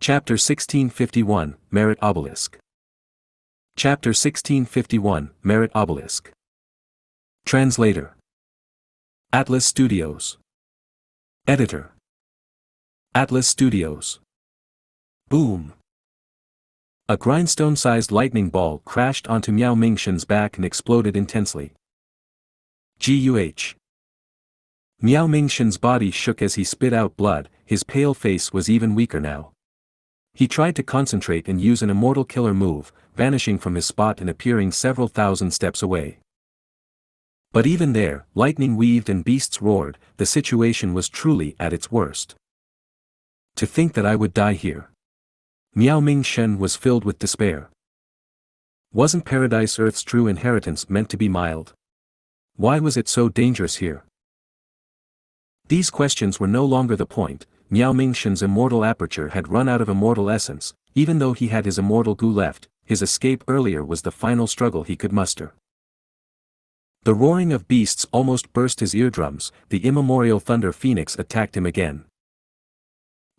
Chapter 1651, Merit Obelisk. Chapter 1651, Merit Obelisk. Translator. Atlas Studios. Editor. Atlas Studios. Boom. A grindstone-sized lightning ball crashed onto Miao Mingshen's back and exploded intensely. Guh. Miao Mingshen's body shook as he spit out blood, his pale face was even weaker now. He tried to concentrate and use an immortal killer move, vanishing from his spot and appearing several thousand steps away. But even there, lightning weaved and beasts roared, the situation was truly at its worst. To think that I would die here. Miao Mingshen was filled with despair. Wasn't paradise Earth's true inheritance meant to be mild? Why was it so dangerous here? These questions were no longer the point. Miao Mingshen's immortal aperture had run out of immortal essence, even though he had his immortal Gu left, his escape earlier was the final struggle he could muster. The roaring of beasts almost burst his eardrums, the immemorial thunder phoenix attacked him again.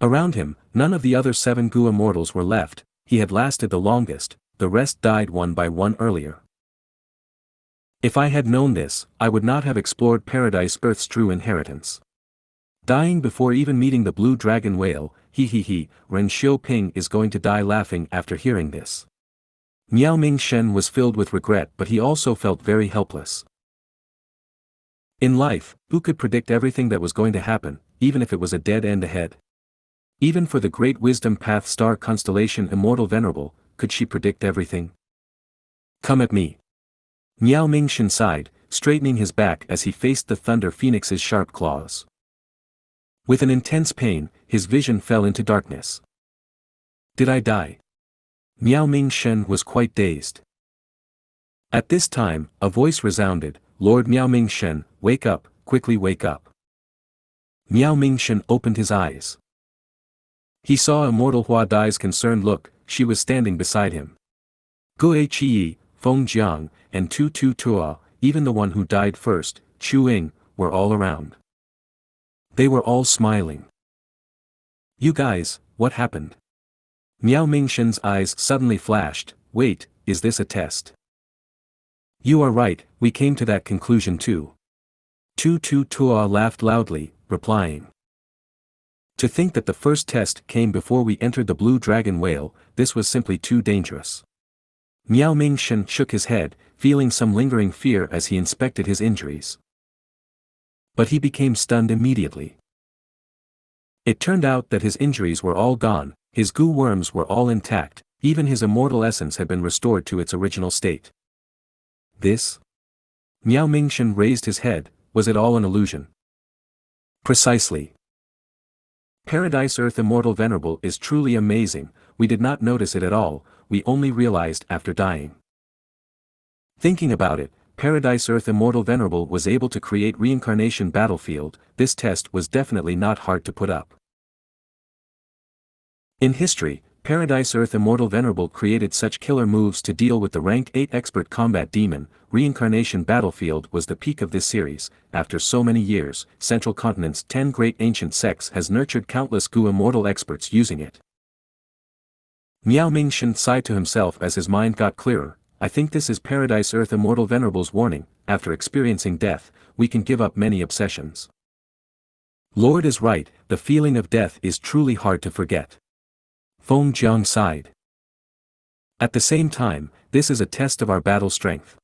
Around him, none of the other 7 Gu immortals were left, he had lasted the longest, the rest died one by one earlier. If I had known this, I would not have explored Paradise Earth's true inheritance. Dying before even meeting the blue dragon whale, Ren Xiaoping is going to die laughing after hearing this. Miao Mingshen was filled with regret, but he also felt very helpless. In life, who could predict everything that was going to happen, even if it was a dead end ahead? Even for the great wisdom path star constellation Immortal Venerable, could she predict everything? Come at me. Miao Mingshen sighed, straightening his back as he faced the Thunder Phoenix's sharp claws. With an intense pain, his vision fell into darkness. Did I die? Miao Mingshen was quite dazed. At this time, a voice resounded, Lord Miao Mingshen, wake up, quickly wake up. Miao Mingshen opened his eyes. He saw Immortal Hua Dai's concerned look, she was standing beside him. Gue Qi, Feng Jiang, and Tu Tua, even the one who died first, Chu Ying, were all around. They were all smiling. You guys, what happened? Miao Mingshen's eyes suddenly flashed, wait, is this a test? You are right, we came to that conclusion too. Tu Tua laughed loudly, replying. To think that the first test came before we entered the blue dragon whale, this was simply too dangerous. Miao Mingshen shook his head, feeling some lingering fear as he inspected his injuries. But he became stunned immediately. It turned out that his injuries were all gone, his Gu worms were all intact, even his immortal essence had been restored to its original state. This? Miao Mingshen raised his head, was it all an illusion? Precisely. Paradise Earth Immortal Venerable is truly amazing, we did not notice it at all, we only realized after dying. Thinking about it, Paradise Earth Immortal Venerable was able to create reincarnation battlefield, this test was definitely not hard to put up. In history, Paradise Earth Immortal Venerable created such killer moves to deal with the rank 8 expert combat demon, reincarnation battlefield was the peak of this series, after so many years, Central Continent's 10 great ancient sects has nurtured countless Gu immortal experts using it. Miao Mingshen sighed to himself as his mind got clearer. I think this is Paradise Earth Immortal Venerable's warning, after experiencing death, we can give up many obsessions. Lord is right, the feeling of death is truly hard to forget. Feng Jiang sighed. At the same time, this is a test of our battle strength.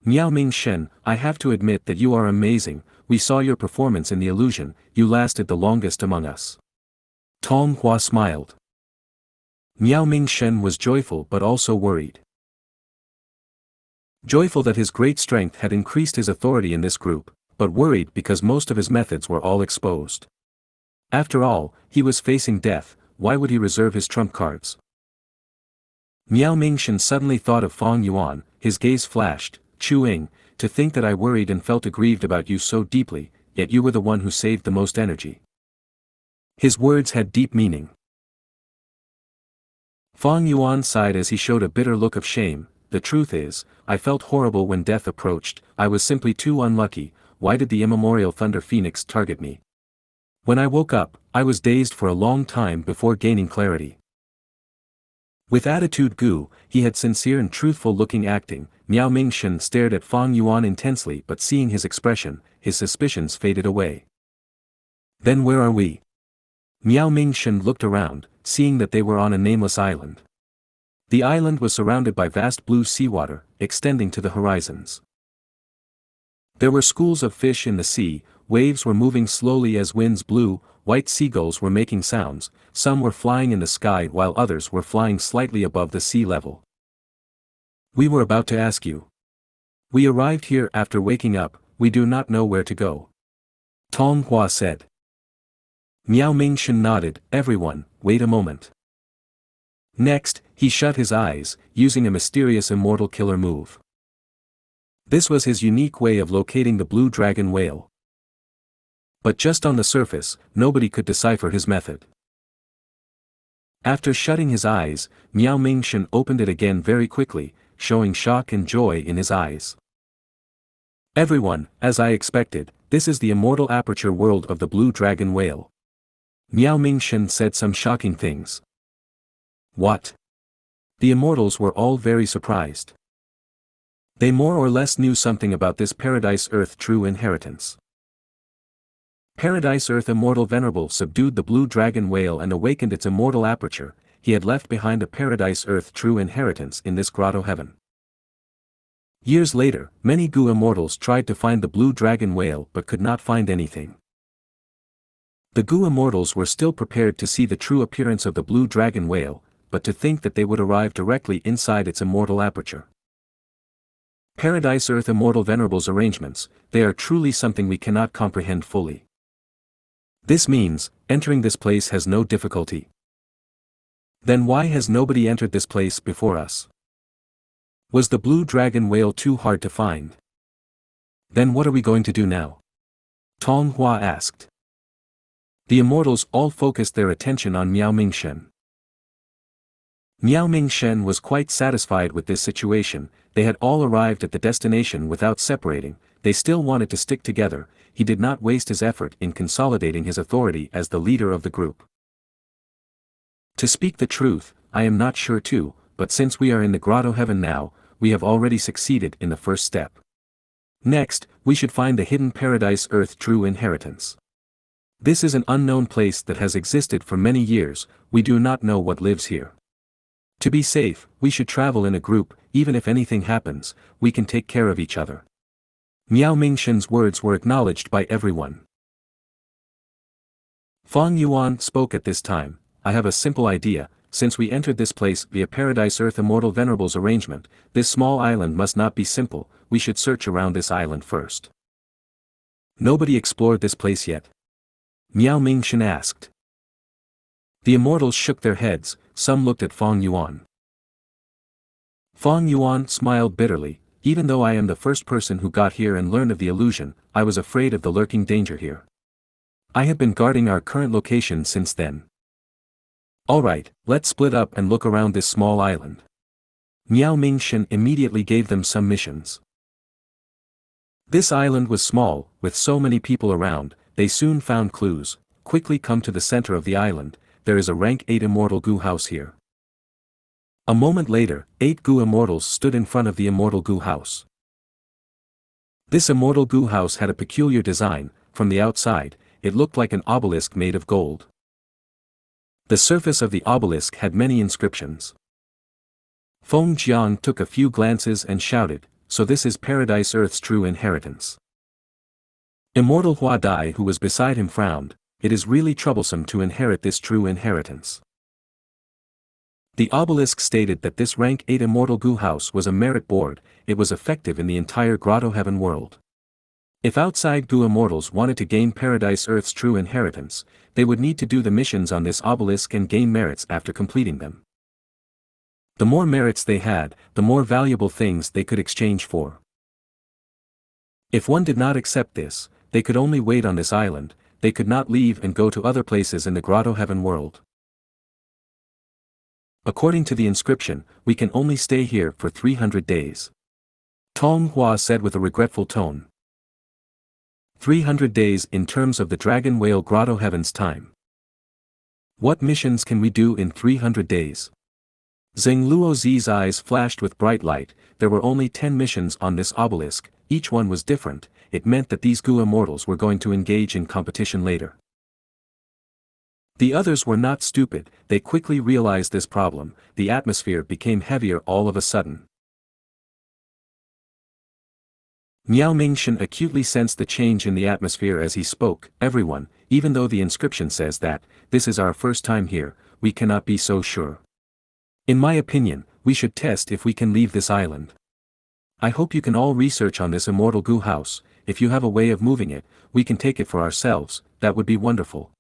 Miao Mingshen, I have to admit that you are amazing, we saw your performance in the illusion, you lasted the longest among us. Tong Hua smiled. Miao Mingshen was joyful but also worried. Joyful that his great strength had increased his authority in this group, but worried because most of his methods were all exposed. After all, he was facing death, why would he reserve his trump cards? Miao Mingshen suddenly thought of Fang Yuan, his gaze flashed, Chu Ying, to think that I worried and felt aggrieved about you so deeply, yet you were the one who saved the most energy. His words had deep meaning. Fang Yuan sighed as he showed a bitter look of shame. The truth is, I felt horrible when death approached, I was simply too unlucky, why did the immemorial Thunder Phoenix target me? When I woke up, I was dazed for a long time before gaining clarity. With attitude Gu, he had sincere and truthful-looking acting. Miao Mingshen stared at Fang Yuan intensely, but seeing his expression, his suspicions faded away. Then where are we? Miao Mingshen looked around, seeing that they were on a nameless island. The island was surrounded by vast blue seawater, extending to the horizons. There were schools of fish in the sea, waves were moving slowly as winds blew, white seagulls were making sounds, some were flying in the sky while others were flying slightly above the sea level. We were about to ask you. We arrived here after waking up, we do not know where to go. Tong Hua said. Miao Mingshen nodded. Everyone, wait a moment. Next, he shut his eyes, using a mysterious immortal killer move. This was his unique way of locating the blue dragon whale. But just on the surface, nobody could decipher his method. After shutting his eyes, Miao Mingshen opened it again very quickly, showing shock and joy in his eyes. Everyone, as I expected, this is the immortal aperture world of the blue dragon whale. Miao Mingshen said some shocking things. What? The immortals were all very surprised. They more or less knew something about this Paradise Earth true inheritance. Paradise Earth Immortal Venerable subdued the blue dragon whale and awakened its immortal aperture. He had left behind a Paradise Earth true inheritance in this grotto heaven. Years later, many Gu immortals tried to find the blue dragon whale but could not find anything. The Gu immortals were still prepared to see the true appearance of the blue dragon whale, but to think that they would arrive directly inside its immortal aperture. Paradise Earth Immortal Venerable's arrangements, they are truly something we cannot comprehend fully. This means, entering this place has no difficulty. Then why has nobody entered this place before us? Was the blue dragon whale too hard to find? Then what are we going to do now? Tong Hua asked. The immortals all focused their attention on Miao Mingshen. Miao Mingshen was quite satisfied with this situation. They had all arrived at the destination without separating, they still wanted to stick together. He did not waste his effort in consolidating his authority as the leader of the group. To speak the truth, I am not sure too, but since we are in the grotto heaven now, we have already succeeded in the first step. Next, we should find the hidden Paradise Earth true inheritance. This is an unknown place that has existed for many years, we do not know what lives here. To be safe, we should travel in a group. Even if anything happens, we can take care of each other. Miao Mingshen's words were acknowledged by everyone. Fang Yuan spoke at this time. I have a simple idea. Since we entered this place via Paradise Earth Immortal Venerable's arrangement, this small island must not be simple, we should search around this island first. Nobody explored this place yet? Miao Mingshen asked. The immortals shook their heads, some looked at Fang Yuan. Fang Yuan smiled bitterly. Even though I am the first person who got here and learned of the illusion, I was afraid of the lurking danger here. I have been guarding our current location since then. Alright, let's split up and look around this small island. Miao Mingshen immediately gave them some missions. This island was small, with so many people around, they soon found clues. Quickly come to the center of the island, there is a rank 8 immortal Gu house here. A moment later, 8 Gu immortals stood in front of the immortal Gu house. This immortal Gu house had a peculiar design. From the outside, it looked like an obelisk made of gold. The surface of the obelisk had many inscriptions. Feng Jiang took a few glances and shouted, so this is Paradise Earth's true inheritance. Immortal Hua Dai who was beside him frowned, it is really troublesome to inherit this true inheritance. The obelisk stated that this rank 8 immortal Gu house was a merit board, it was effective in the entire grotto heaven world. If outside Gu immortals wanted to gain Paradise Earth's true inheritance, they would need to do the missions on this obelisk and gain merits after completing them. The more merits they had, the more valuable things they could exchange for. If one did not accept this, they could only wait on this island, they could not leave and go to other places in the grotto heaven world. According to the inscription, we can only stay here for 300 days. Tong Hua said with a regretful tone. 300 days in terms of the Dragon Whale Grotto Heaven's time. What missions can we do in 300 days? Zheng Luozi's eyes flashed with bright light. There were only 10 missions on this obelisk, each one was different. It meant that these Gu immortals were going to engage in competition later. The others were not stupid, they quickly realized this problem. The atmosphere became heavier all of a sudden. Miao Mingshan acutely sensed the change in the atmosphere as he spoke. Everyone, even though the inscription says that, this is our first time here, we cannot be so sure. In my opinion, we should test if we can leave this island. I hope you can all research on this immortal Gu house. If you have a way of moving it, we can take it for ourselves, that would be wonderful.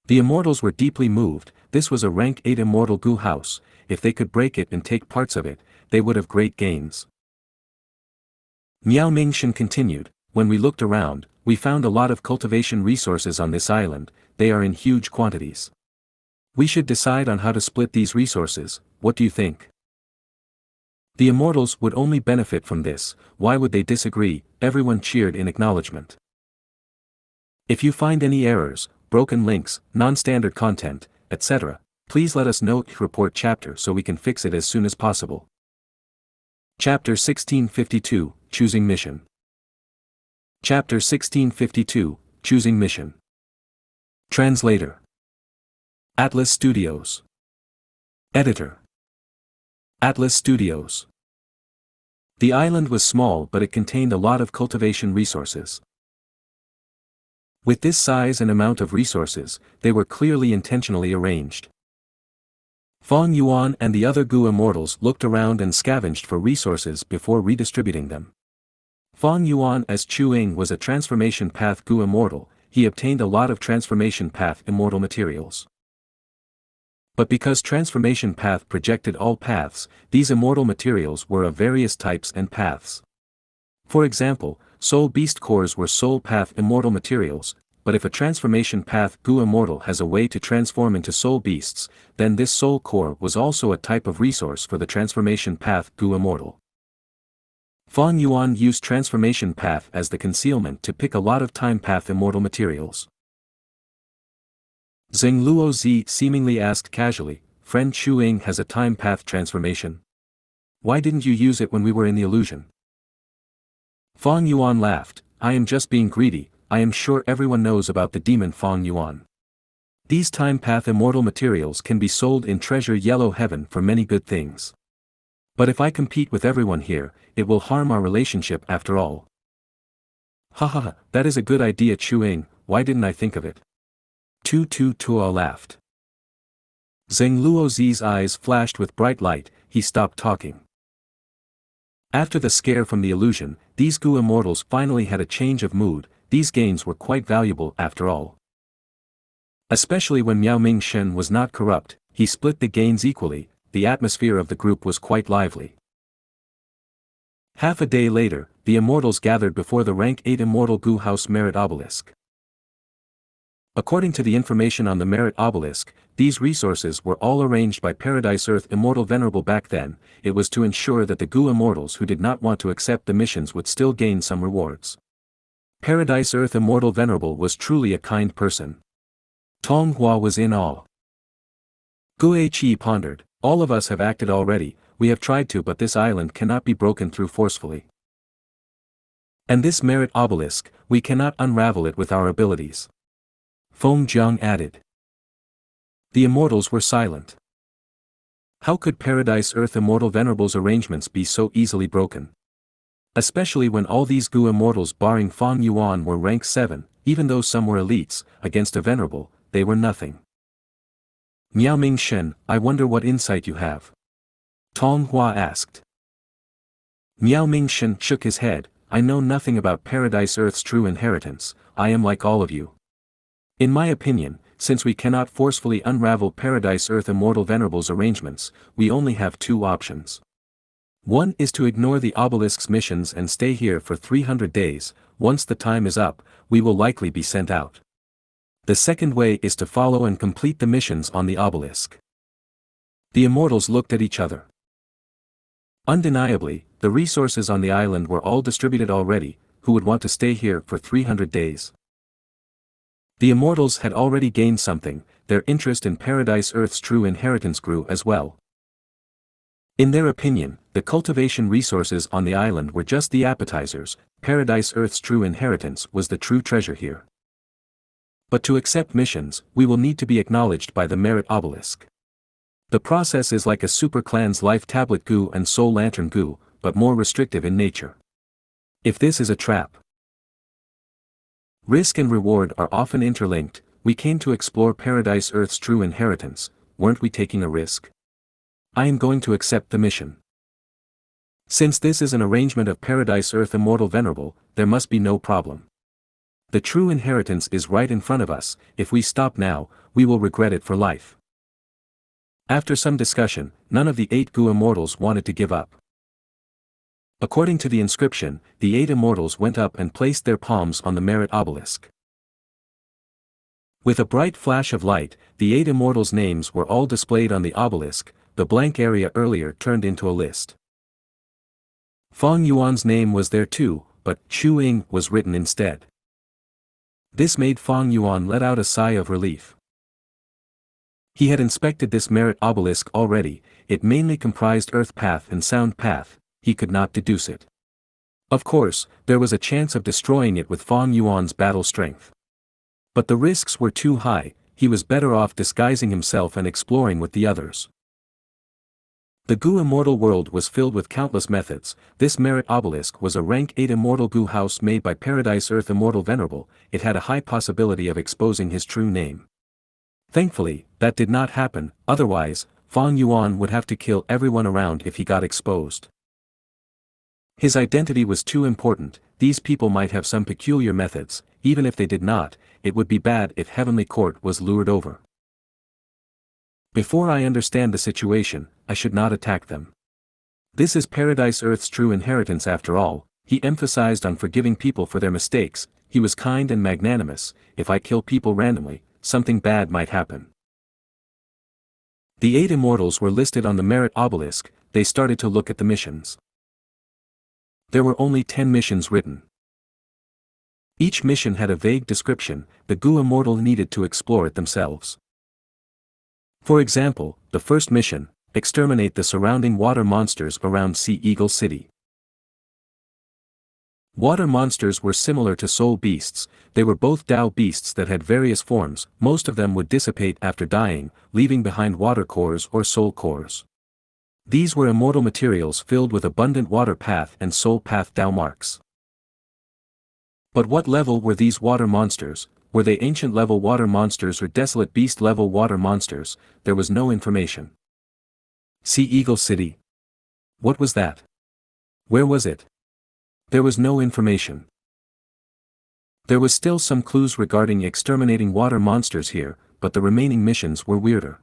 The immortals were deeply moved. This was a rank 8 immortal Gu house. If they could break it and take parts of it, they would have great gains. Miao Mingshan continued, when we looked around, we found a lot of cultivation resources on this island. They are in huge quantities. We should decide on how to split these resources. What do you think? The immortals would only benefit from this. Why would they disagree? Everyone cheered in acknowledgement. If you find any errors, broken links, non-standard content, etc., please let us know. Report chapter so we can fix it as soon as possible. Chapter 1652, Choosing Mission. Chapter 1652, Choosing Mission. Translator. Atlas Studios. Editor. Atlas Studios. The island was small but it contained a lot of cultivation resources. With this size and amount of resources, they were clearly intentionally arranged. Fang Yuan and the other Gu immortals looked around and scavenged for resources before redistributing them. Fang Yuan as Chu Ying was a transformation path Gu immortal, he obtained a lot of transformation path immortal materials. But because transformation path projected all paths, these immortal materials were of various types and paths. For example, soul beast cores were soul path immortal materials, but if a transformation path Gu immortal has a way to transform into soul beasts, then this soul core was also a type of resource for the transformation path Gu immortal. Fang Yuan used transformation path as the concealment to pick a lot of time path immortal materials. Zheng Luozi seemingly asked casually, friend Chu Ying has a time path transformation. Why didn't you use it when we were in the illusion? Fang Yuan laughed, I am just being greedy. I am sure everyone knows about the demon Fang Yuan. These time path immortal materials can be sold in Treasure Yellow Heaven for many good things. But if I compete with everyone here, it will harm our relationship after all. Haha, that is a good idea Chu Ying, why didn't I think of it? Tu Tua laughed. Zheng Luozi's eyes flashed with bright light, he stopped talking. After the scare from the illusion, these Gu immortals finally had a change of mood. These gains were quite valuable after all. Especially when Miao Mingshan was not corrupt, he split the gains equally. The atmosphere of the group was quite lively. Half a day later, the immortals gathered before the rank 8 immortal Gu house merit obelisk. According to the information on the merit obelisk, these resources were all arranged by Paradise Earth Immortal Venerable back then. It was to ensure that the Gu immortals who did not want to accept the missions would still gain some rewards. Paradise Earth Immortal Venerable was truly a kind person. Tong Hua was in awe. Gu Chi pondered, all of us have acted already, we have tried to, but this island cannot be broken through forcefully. And this merit obelisk, we cannot unravel it with our abilities. Feng Jiang added. The immortals were silent. How could Paradise Earth Immortal Venerable's arrangements be so easily broken? Especially when all these Gu immortals barring Fang Yuan were rank 7, even though some were elites, against a venerable, they were nothing. Miao Mingshan, I wonder what insight you have. Tong Hua asked. Miao Mingshan shook his head, I know nothing about Paradise Earth's true inheritance, I am like all of you. In my opinion, since we cannot forcefully unravel Paradise Earth Immortal Venerable's arrangements, we only have two options. One is to ignore the obelisk's missions and stay here for 300 days, once the time is up, we will likely be sent out. The second way is to follow and complete the missions on the obelisk. The immortals looked at each other. Undeniably, the resources on the island were all distributed already, who would want to stay here for 300 days? The immortals had already gained something, their interest in Paradise Earth's true inheritance grew as well. In their opinion, the cultivation resources on the island were just the appetizers. Paradise Earth's true inheritance was the true treasure here. But to accept missions, we will need to be acknowledged by the merit obelisk. The process is like a super clan's life tablet Gu and soul lantern Gu, but more restrictive in nature. If this is a trap, risk and reward are often interlinked. We came to explore Paradise Earth's true inheritance, weren't we taking a risk? I am going to accept the mission. Since this is an arrangement of Paradise Earth Immortal Venerable, there must be no problem. The true inheritance is right in front of us. If we stop now, we will regret it for life. After some discussion, none of the 8 Gu immortals wanted to give up. According to the inscription, the 8 immortals went up and placed their palms on the merit obelisk. With a bright flash of light, the 8 immortals' names were all displayed on the obelisk. The blank area earlier turned into a list. Fang Yuan's name was there too, but Chu Ying was written instead. This made Fang Yuan let out a sigh of relief. He had inspected this merit obelisk already. It mainly comprised Earth Path and Sound Path. He could not deduce it. Of course, there was a chance of destroying it with Fang Yuan's battle strength. But the risks were too high. He was better off disguising himself and exploring with the others. The Gu immortal world was filled with countless methods. This merit obelisk was a rank 8 immortal Gu house made by Paradise Earth Immortal Venerable. It had a high possibility of exposing his true name. Thankfully, that did not happen, otherwise, Fang Yuan would have to kill everyone around if he got exposed. His identity was too important. These people might have some peculiar methods. Even if they did not, it would be bad if Heavenly Court was lured over. Before I understand the situation, I should not attack them. This is Paradise Earth's true inheritance after all. He emphasized on forgiving people for their mistakes. He was kind and magnanimous. If I kill people randomly, something bad might happen. The 8 immortals were listed on the merit obelisk. They started to look at the missions. There were only 10 missions written. Each mission had a vague description. The Gu immortal needed to explore it themselves. For example, the first mission, exterminate the surrounding water monsters around Sea Eagle City. Water monsters were similar to soul beasts. They were both Dao beasts that had various forms. Most of them would dissipate after dying, leaving behind water cores or soul cores. These were immortal materials filled with abundant water path and soul path Dao marks. But what level were these water monsters? Were they ancient level water monsters or desolate beast level water monsters? There was no information. Sea Eagle City. What was that? Where was it? There was no information. There was still some clues regarding exterminating water monsters here, but the remaining missions were weirder.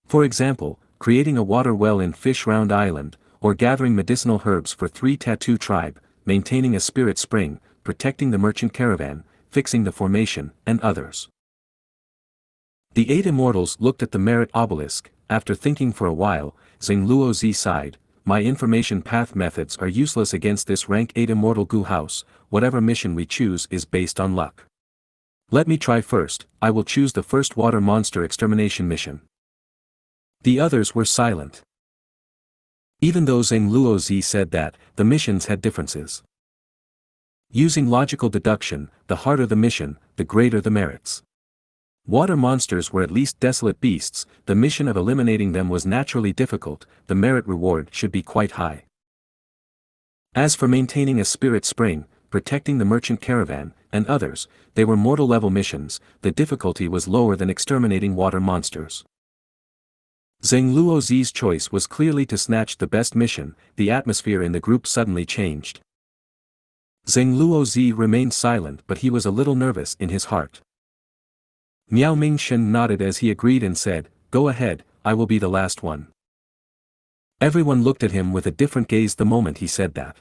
For example, creating a water well in Fish Round Island, or gathering medicinal herbs for 3 Tattoo Tribe, maintaining a spirit spring, protecting the merchant caravan, fixing the formation, and others. The 8 immortals looked at the merit obelisk. After thinking for a while, Zheng Luozi sighed, my information path methods are useless against this rank 8 immortal Gu house. Whatever mission we choose is based on luck. Let me try first. I will choose the first water monster extermination mission. The others were silent. Even though Zheng Luozi said that, the missions had differences. Using logical deduction, the harder the mission, the greater the merits. Water monsters were at least desolate beasts. The mission of eliminating them was naturally difficult. The merit reward should be quite high. As for maintaining a spirit spring, protecting the merchant caravan, and others, they were mortal level missions. The difficulty was lower than exterminating water monsters. Zheng Luozi's choice was clearly to snatch the best mission. The atmosphere in the group suddenly changed. Zheng Luozi remained silent, but he was a little nervous in his heart. Miao Mingshen nodded as he agreed and said, go ahead, I will be the last one. Everyone looked at him with a different gaze the moment he said that.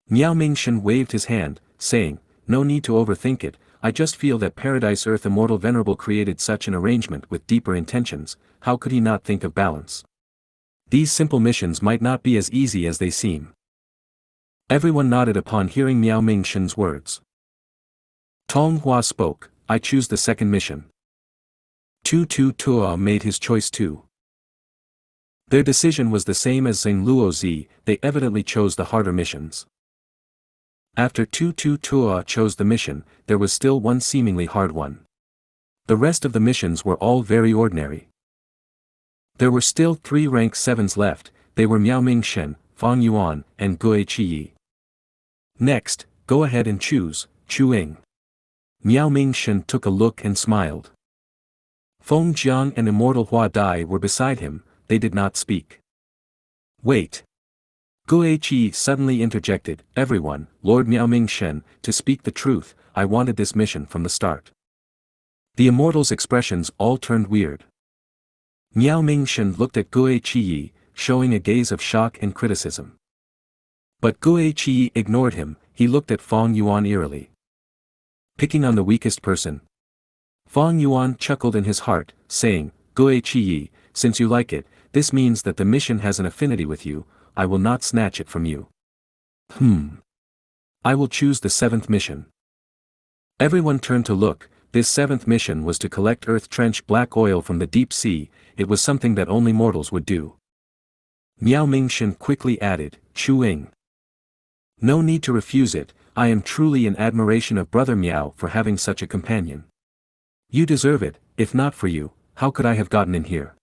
Miao Mingshen waved his hand, saying, no need to overthink it. I just feel that Paradise Earth Immortal Venerable created such an arrangement with deeper intentions. How could he not think of balance? These simple missions might not be as easy as they seem. Everyone nodded upon hearing Miao Mingshen's words. Tong Hua spoke, I choose the second mission. Tu Tu Tua made his choice too. Their decision was the same as Zheng Luozi, they evidently chose the harder missions. After Tu Tu Tua chose the mission, there was still one seemingly hard one. The rest of the missions were all very ordinary. There were still 3 rank 7s left, they were Miao Mingshen, Fang Yuan, and Gui Qiyi. Next, go ahead and choose, Chu Ying. Miao Mingshen took a look and smiled. Feng Jiang and Immortal Hua Dai were beside him, they did not speak. Wait. Gui Qiyi suddenly interjected, everyone, Lord Miao Mingshen, to speak the truth, I wanted this mission from the start. The immortals' expressions all turned weird. Miao Mingshen looked at Gui Qiyi, showing a gaze of shock and criticism. But Gui Qiyi ignored him, he looked at Fang Yuan eerily. Picking on the weakest person. Fang Yuan chuckled in his heart, saying, Gui Qiyi, since you like it, this means that the mission has an affinity with you, I will not snatch it from you. I will choose the 7th mission. Everyone turned to look, this 7th mission was to collect earth trench black oil from the deep sea, it was something that only mortals would do. Miao Mingshen quickly added, Chu Ying. No need to refuse it, I am truly in admiration of Brother Miao for having such a companion. You deserve it, if not for you, how could I have gotten in here?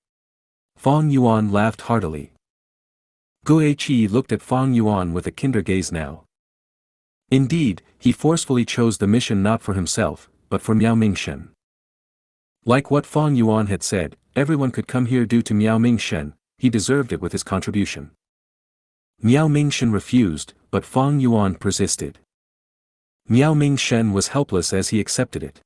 Fang Yuan laughed heartily. Gui Qiyi looked at Fang Yuan with a kinder gaze now. Indeed, he forcefully chose the mission not for himself, but for Miao Mingshen. Like what Fang Yuan had said, everyone could come here due to Miao Mingshen, he deserved it with his contribution. Miao Mingshen refused, but Fang Yuan persisted. Miao Mingshen was helpless as he accepted it.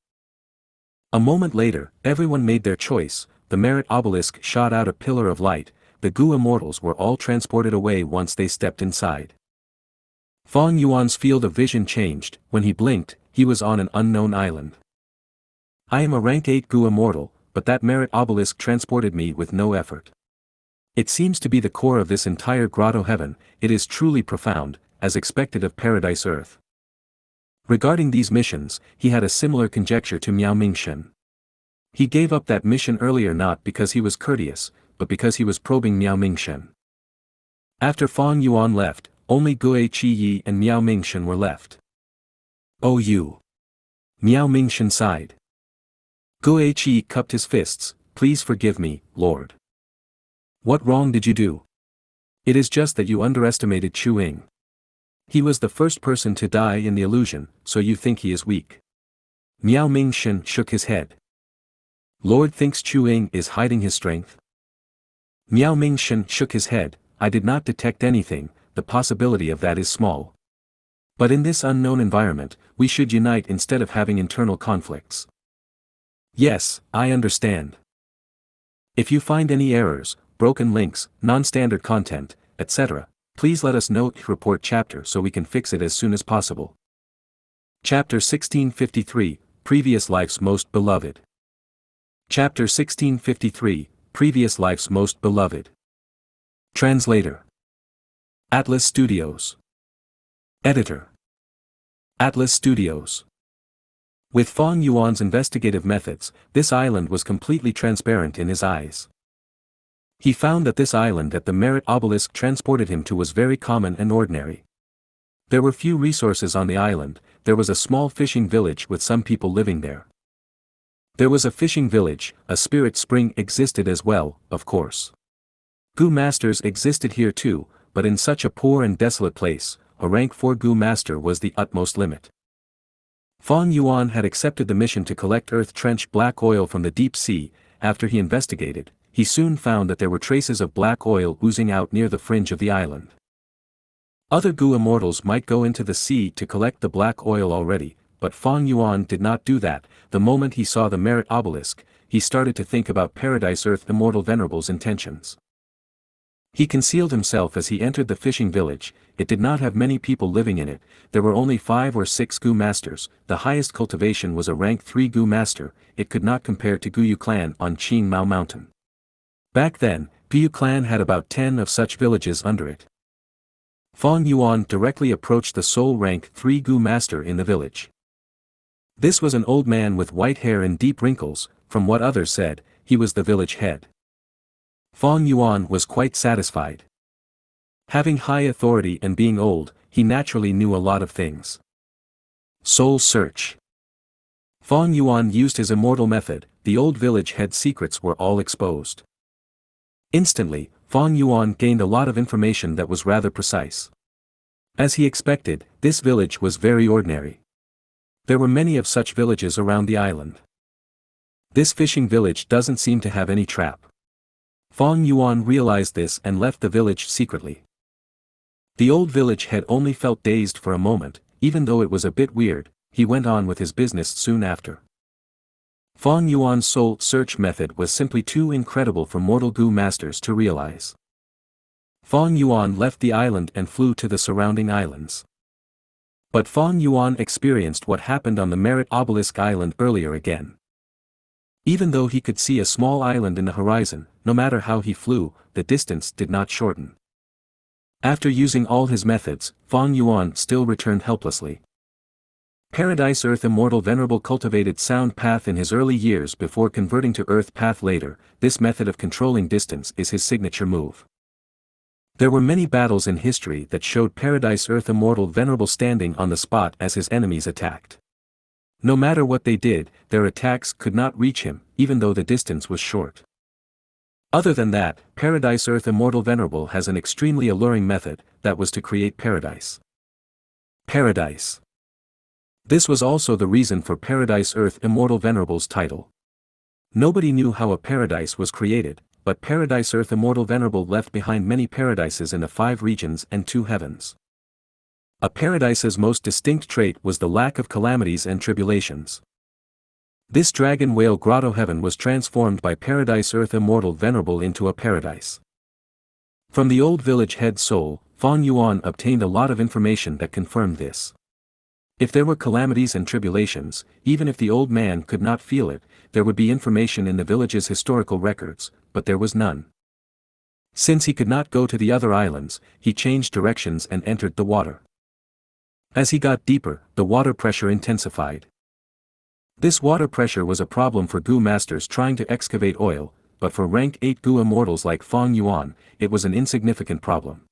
A moment later, everyone made their choice, the merit obelisk shot out a pillar of light, the Gu immortals were all transported away once they stepped inside. Fang Yuan's field of vision changed, when he blinked, he was on an unknown island. I am a rank 8 Gu immortal, but that merit obelisk transported me with no effort. It seems to be the core of this entire grotto heaven, it is truly profound, as expected of Paradise Earth. Regarding these missions, he had a similar conjecture to Miao Mingshen. He gave up that mission earlier not because he was courteous, but because he was probing Miao Mingshen. After Fang Yuan left, only Gui Qiyi and Miao Mingshen were left. Oh you! Miao Mingshen sighed. Gui Qiyi cupped his fists, please forgive me, Lord. What wrong did you do? It is just that you underestimated Chu Ying. He was the first person to die in the illusion, so you think he is weak. Miao Mingshen shook his head. Lord thinks Chu Ying is hiding his strength? Miao Mingshen shook his head, I did not detect anything, the possibility of that is small. But in this unknown environment, we should unite instead of having internal conflicts. Yes, I understand. If you find any errors, broken links, non-standard content, etc., please let us know, report chapter so we can fix it as soon as possible. Chapter 1653, Previous Life's Most Beloved. Chapter 1653, Previous Life's Most Beloved. Translator. Atlas Studios. Editor. Atlas Studios. With Fang Yuan's investigative methods, this island was completely transparent in his eyes. He found that this island that the merit obelisk transported him to was very common and ordinary. There were few resources on the island, there was a small fishing village with some people living there. There was a fishing village, a spirit spring existed as well, of course. Gu masters existed here too, but in such a poor and desolate place, a rank 4 Gu master was the utmost limit. Fang Yuan had accepted the mission to collect earth trench black oil from the deep sea. After he investigated, he soon found that there were traces of black oil oozing out near the fringe of the island. Other Gu immortals might go into the sea to collect the black oil already, but Fang Yuan did not do that. The moment he saw the merit obelisk, he started to think about Paradise Earth Immortal Venerable's intentions. He concealed himself as he entered the fishing village. It did not have many people living in it, there were only 5 or 6 Gu masters, the highest cultivation was a rank 3 Gu master, it could not compare to Guyu clan on Qing Mao Mountain. Back then, Guyu clan had about 10 of such villages under it. Fang Yuan directly approached the sole rank 3 Gu master in the village. This was an old man with white hair and deep wrinkles, from what others said, he was the village head. Fong Yuan was quite satisfied. Having high authority and being old, he naturally knew a lot of things. Soul Search. Fong Yuan used his immortal method. The old village head secrets were all exposed. Instantly, Fong Yuan gained a lot of information that was rather precise. As he expected, this village was very ordinary. There were many of such villages around the island. This fishing village doesn't seem to have any trap. Fong Yuan realized this and left the village secretly. The old village head only felt dazed for a moment, even though it was a bit weird. He went on with his business soon after. Fong Yuan's soul search method was simply too incredible for mortal Gu masters to realize. Fong Yuan left the island and flew to the surrounding islands. But Fong Yuan experienced what happened on the Merit Obelisk Island earlier again. Even though he could see a small island in the horizon, no matter how he flew, the distance did not shorten. After using all his methods, Fong Yuan still returned helplessly. Paradise Earth Immortal Venerable cultivated Sound Path in his early years before converting to Earth Path later. This method of controlling distance is his signature move. There were many battles in history that showed Paradise Earth Immortal Venerable standing on the spot as his enemies attacked. No matter what they did, their attacks could not reach him, even though the distance was short. Other than that, Paradise Earth Immortal Venerable has an extremely alluring method, that was to create paradise. Paradise. This was also the reason for Paradise Earth Immortal Venerable's title. Nobody knew how a paradise was created, but Paradise Earth Immortal Venerable left behind many paradises in the 5 regions and 2 heavens. A paradise's most distinct trait was the lack of calamities and tribulations. This dragon whale grotto heaven was transformed by Paradise Earth Immortal Venerable into a paradise. From the old village head soul, Fong Yuan obtained a lot of information that confirmed this. If there were calamities and tribulations, even if the old man could not feel it, there would be information in the village's historical records, but there was none. Since he could not go to the other islands, he changed directions and entered the water. As he got deeper, the water pressure intensified. This water pressure was a problem for Gu masters trying to excavate oil, but for rank 8 Gu immortals like Fong Yuan, it was an insignificant problem.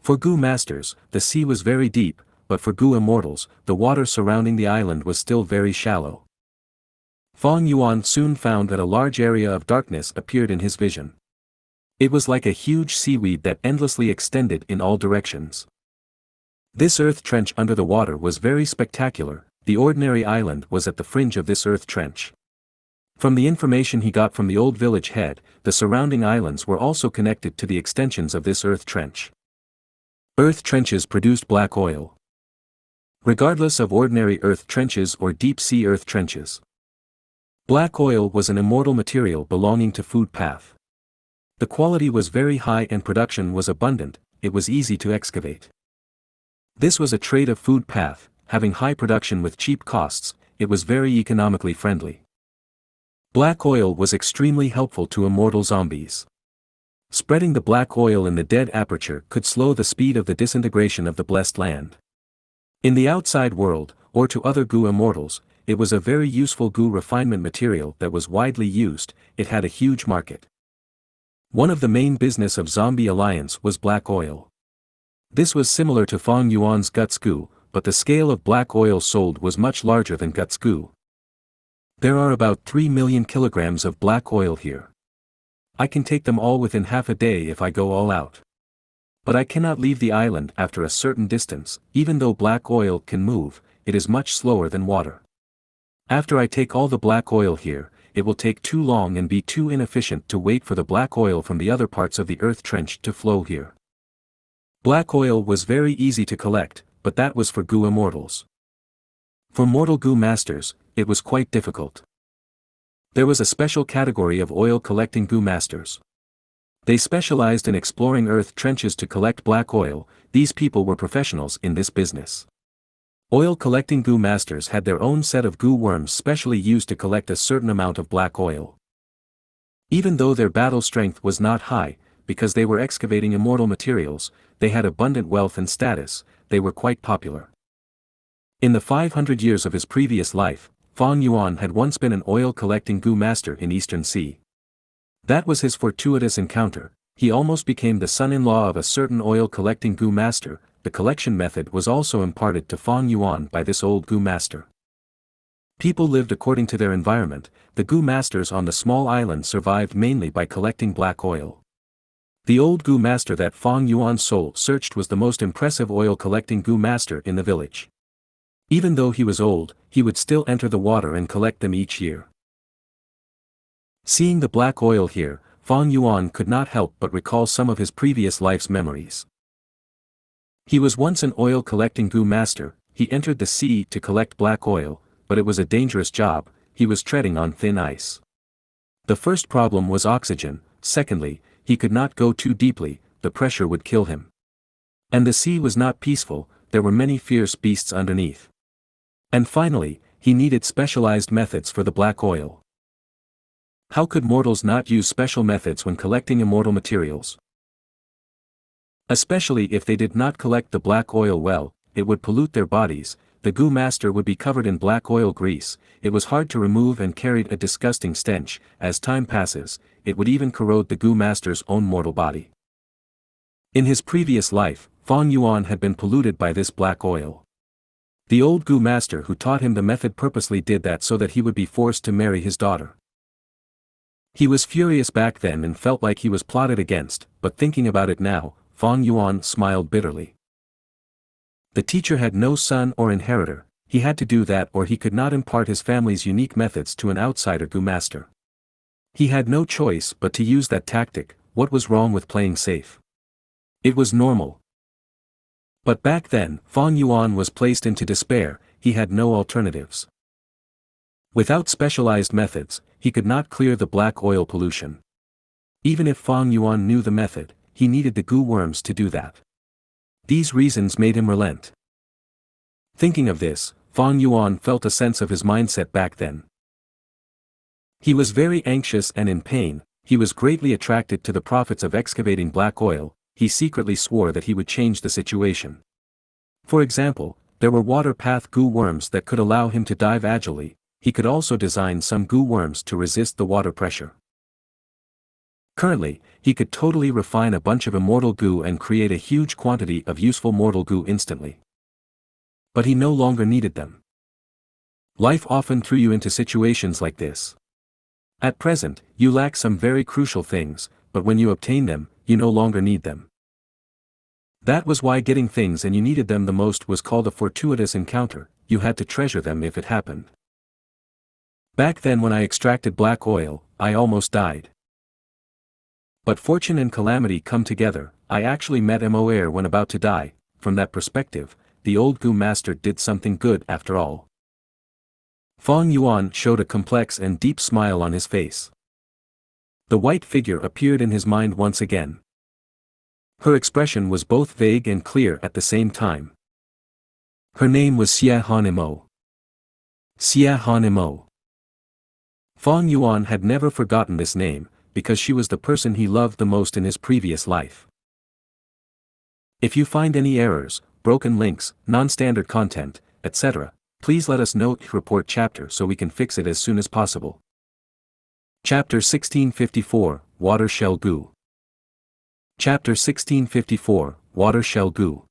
For Gu masters, the sea was very deep, but for Gu immortals, the water surrounding the island was still very shallow. Fong Yuan soon found that a large area of darkness appeared in his vision. It was like a huge seaweed that endlessly extended in all directions. This earth trench under the water was very spectacular. The ordinary island was at the fringe of this earth trench. From the information he got from the old village head, the surrounding islands were also connected to the extensions of this earth trench. Earth trenches produced black oil. Regardless of ordinary earth trenches or deep-sea earth trenches. Black oil was an immortal material belonging to food path. The quality was very high and production was abundant. It was easy to excavate. This was a trait of food path. Having high production with cheap costs, it was very economically friendly. Black oil was extremely helpful to immortal zombies. Spreading the black oil in the dead aperture could slow the speed of the disintegration of the blessed land. In the outside world, or to other Gu immortals, it was a very useful Gu refinement material that was widely used. It had a huge market. One of the main business of Zombie Alliance was black oil. This was similar to Fong Yuan's Guts Gu, but the scale of black oil sold was much larger than Guts Gu. There are about 3 million kilograms of black oil here. I can take them all within half a day if I go all out. But I cannot leave the island after a certain distance. Even though black oil can move, it is much slower than water. After I take all the black oil here, it will take too long and be too inefficient to wait for the black oil from the other parts of the earth trench to flow here. Black oil was very easy to collect, but that was for Gu immortals. For mortal Gu masters, it was quite difficult. There was a special category of oil-collecting Gu masters. They specialized in exploring earth trenches to collect black oil. These people were professionals in this business. Oil-collecting Gu masters had their own set of Gu worms specially used to collect a certain amount of black oil. Even though their battle strength was not high, because they were excavating immortal materials, they had abundant wealth and status. They were quite popular. In the 500 years of his previous life, Fong Yuan had once been an oil-collecting Gu master in Eastern Sea. That was his fortuitous encounter. He almost became the son-in-law of a certain oil-collecting Gu master. The collection method was also imparted to Fang Yuan by this old Gu master. People lived according to their environment. The Gu masters on the small island survived mainly by collecting black oil. The old Gu master that Fang Yuan's soul searched was the most impressive oil-collecting Gu master in the village. Even though he was old, he would still enter the water and collect them each year. Seeing the black oil here, Fang Yuan could not help but recall some of his previous life's memories. He was once an oil-collecting Gu master. He entered the sea to collect black oil, but it was a dangerous job. He was treading on thin ice. The first problem was oxygen. Secondly, he could not go too deeply, the pressure would kill him. And the sea was not peaceful, there were many fierce beasts underneath. And finally, he needed specialized methods for the black oil. How could mortals not use special methods when collecting immortal materials? Especially if they did not collect the black oil well, it would pollute their bodies. The Gu master would be covered in black oil grease. It was hard to remove and carried a disgusting stench. As time passes, it would even corrode the Gu master's own mortal body. In his previous life, Fang Yuan had been polluted by this black oil. The old Gu master who taught him the method purposely did that so that he would be forced to marry his daughter. He was furious back then and felt like he was plotted against, but thinking about it now, Fang Yuan smiled bitterly. The teacher had no son or inheritor. He had to do that or he could not impart his family's unique methods to an outsider Gu master. He had no choice but to use that tactic. What was wrong with playing safe? It was normal. But back then, Fang Yuan was placed into despair. He had no alternatives. Without specialized methods, he could not clear the black oil pollution. Even if Fang Yuan knew the method, he needed the Gu worms to do that. These reasons made him relent. Thinking of this, Fang Yuan felt a sense of his mindset back then. He was very anxious and in pain. He was greatly attracted to the profits of excavating black oil. He secretly swore that he would change the situation. For example, there were water path Gu worms that could allow him to dive agilely. He could also design some Gu worms to resist the water pressure. Currently, he could totally refine a bunch of immortal Gu and create a huge quantity of useful mortal Gu instantly. But he no longer needed them. Life often threw you into situations like this. At present, you lack some very crucial things, but when you obtain them, you no longer need them. That was why getting things and you needed them the most was called a fortuitous encounter. You had to treasure them if it happened. Back then when I extracted black oil, I almost died. But fortune and calamity come together. I actually met Moer when about to die. From that perspective, the old Gu master did something good after all. Fang Yuan showed a complex and deep smile on his face. The white figure appeared in his mind once again. Her expression was both vague and clear at the same time. Her name was Xianxia. Xianxia. Fang Yuan had never forgotten this name, because she was the person he loved the most in his previous life. If you find any errors, broken links, non-standard content, etc., please let us know. Report chapter so we can fix it as soon as possible. Chapter 1654, Water Shell Gu. Chapter 1654, Water Shell Gu.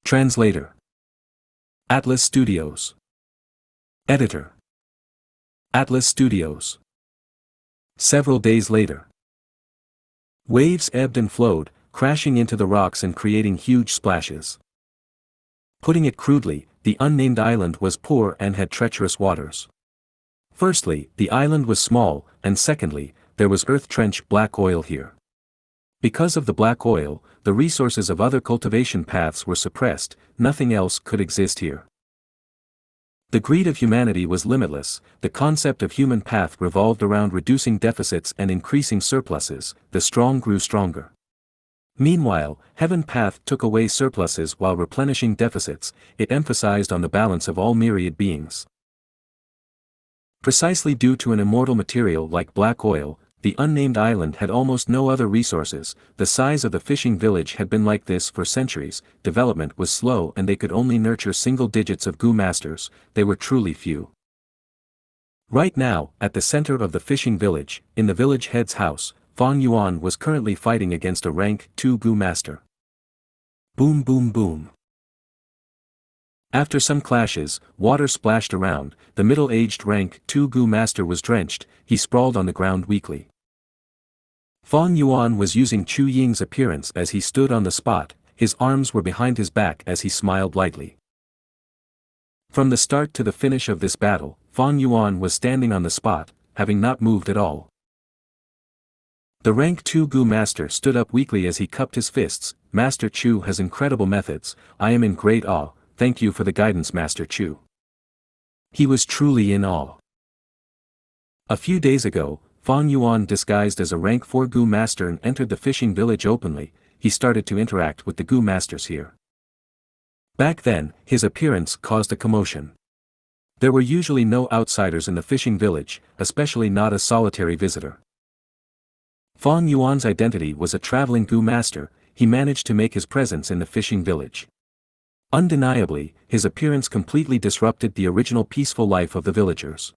Translator. Atlas Studios. Editor. Atlas Studios. Several days later. Waves ebbed and flowed, crashing into the rocks and creating huge splashes. Putting it crudely, the unnamed island was poor and had treacherous waters. Firstly, the island was small, and secondly, there was earth-trench black oil here. Because of the black oil, the resources of other cultivation paths were suppressed. Nothing else could exist here. The greed of humanity was limitless. The concept of human path revolved around reducing deficits and increasing surpluses. The strong grew stronger. Meanwhile, heaven path took away surpluses while replenishing deficits. It emphasized on the balance of all myriad beings. Precisely due to an immortal material like black oil, the unnamed island had almost no other resources. The size of the fishing village had been like this for centuries. Development was slow and they could only nurture single digits of Gu masters. They were truly few. Right now, at the center of the fishing village, in the village head's house, Fang Yuan was currently fighting against a rank 2 Gu master. Boom boom boom. After some clashes, water splashed around, the middle-aged rank 2 Gu master was drenched, he sprawled on the ground weakly. Fang Yuan was using Chu Ying's appearance as he stood on the spot, his arms were behind his back as he smiled lightly. From the start to the finish of this battle, Fang Yuan was standing on the spot, having not moved at all. The rank 2 Gu master stood up weakly as he cupped his fists. Master Chu has incredible methods, I am in great awe, thank you for the guidance Master Chu. He was truly in awe. A few days ago, Fang Yuan disguised as a rank 4 Gu master and entered the fishing village openly. He started to interact with the Gu masters here. Back then, his appearance caused a commotion. There were usually no outsiders in the fishing village, especially not a solitary visitor. Fang Yuan's identity was a traveling Gu master, he managed to make his presence in the fishing village. Undeniably, his appearance completely disrupted the original peaceful life of the villagers.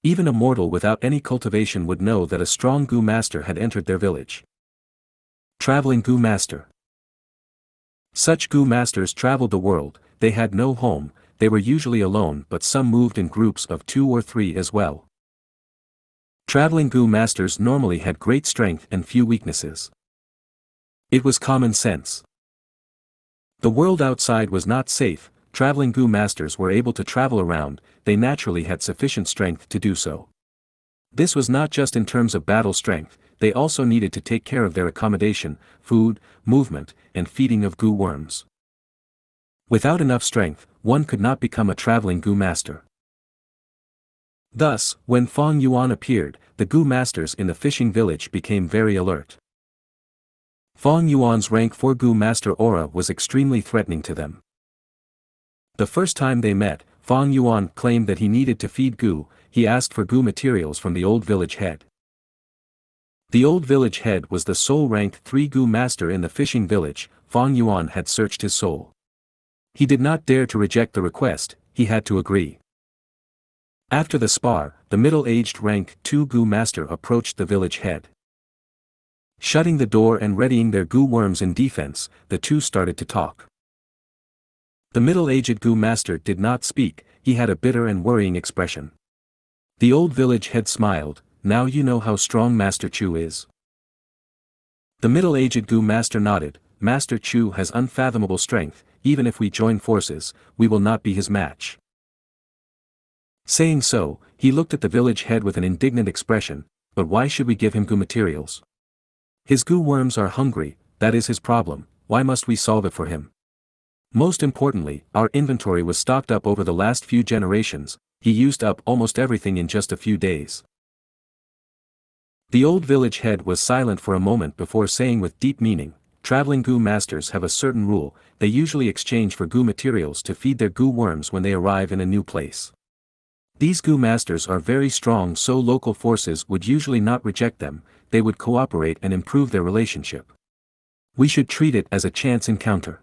Even a mortal without any cultivation would know that a strong Gu master had entered their village. Traveling Gu master. Such Gu masters traveled the world, they had no home, they were usually alone but some moved in groups of 2 or 3 as well. Traveling Gu masters normally had great strength and few weaknesses. It was common sense. The world outside was not safe, traveling Gu masters were able to travel around, they naturally had sufficient strength to do so. This was not just in terms of battle strength, they also needed to take care of their accommodation, food, movement, and feeding of Gu worms. Without enough strength, one could not become a traveling Gu master. Thus, when Fang Yuan appeared, the Gu masters in the fishing village became very alert. Fang Yuan's rank 4 Gu master aura was extremely threatening to them. The first time they met, Fang Yuan claimed that he needed to feed Gu, he asked for Gu materials from the old village head. The old village head was the sole ranked 3 Gu master in the fishing village. Fang Yuan had searched his soul. He did not dare to reject the request, he had to agree. After the spar, the middle-aged rank 2 Gu master approached the village head. Shutting the door and readying their Gu worms in defense, the two started to talk. The middle-aged Gu master did not speak, he had a bitter and worrying expression. The old village head smiled, now you know how strong Master Chu is. The middle-aged Gu master nodded, Master Chu has unfathomable strength, even if we join forces, we will not be his match. Saying so, he looked at the village head with an indignant expression, but why should we give him Gu materials? His Gu worms are hungry, that is his problem, why must we solve it for him? Most importantly, our inventory was stocked up over the last few generations, he used up almost everything in just a few days. The old village head was silent for a moment before saying with deep meaning, traveling Gu masters have a certain rule, they usually exchange for Gu materials to feed their Gu worms when they arrive in a new place. These Gu masters are very strong, so local forces would usually not reject them, they would cooperate and improve their relationship. We should treat it as a chance encounter.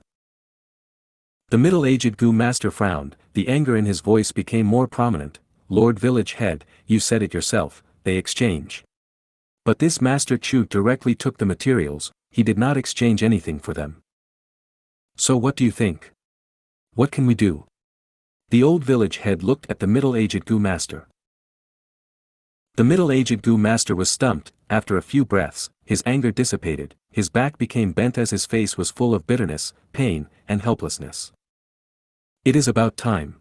The middle-aged Gu master frowned, the anger in his voice became more prominent. Lord Village Head, you said it yourself, they exchange. But this Master Chu directly took the materials, he did not exchange anything for them. So what do you think? What can we do? The old village head looked at the middle-aged Gu master. The middle-aged Gu master was stumped. After a few breaths, his anger dissipated, his back became bent as his face was full of bitterness, pain, and helplessness. It is about time.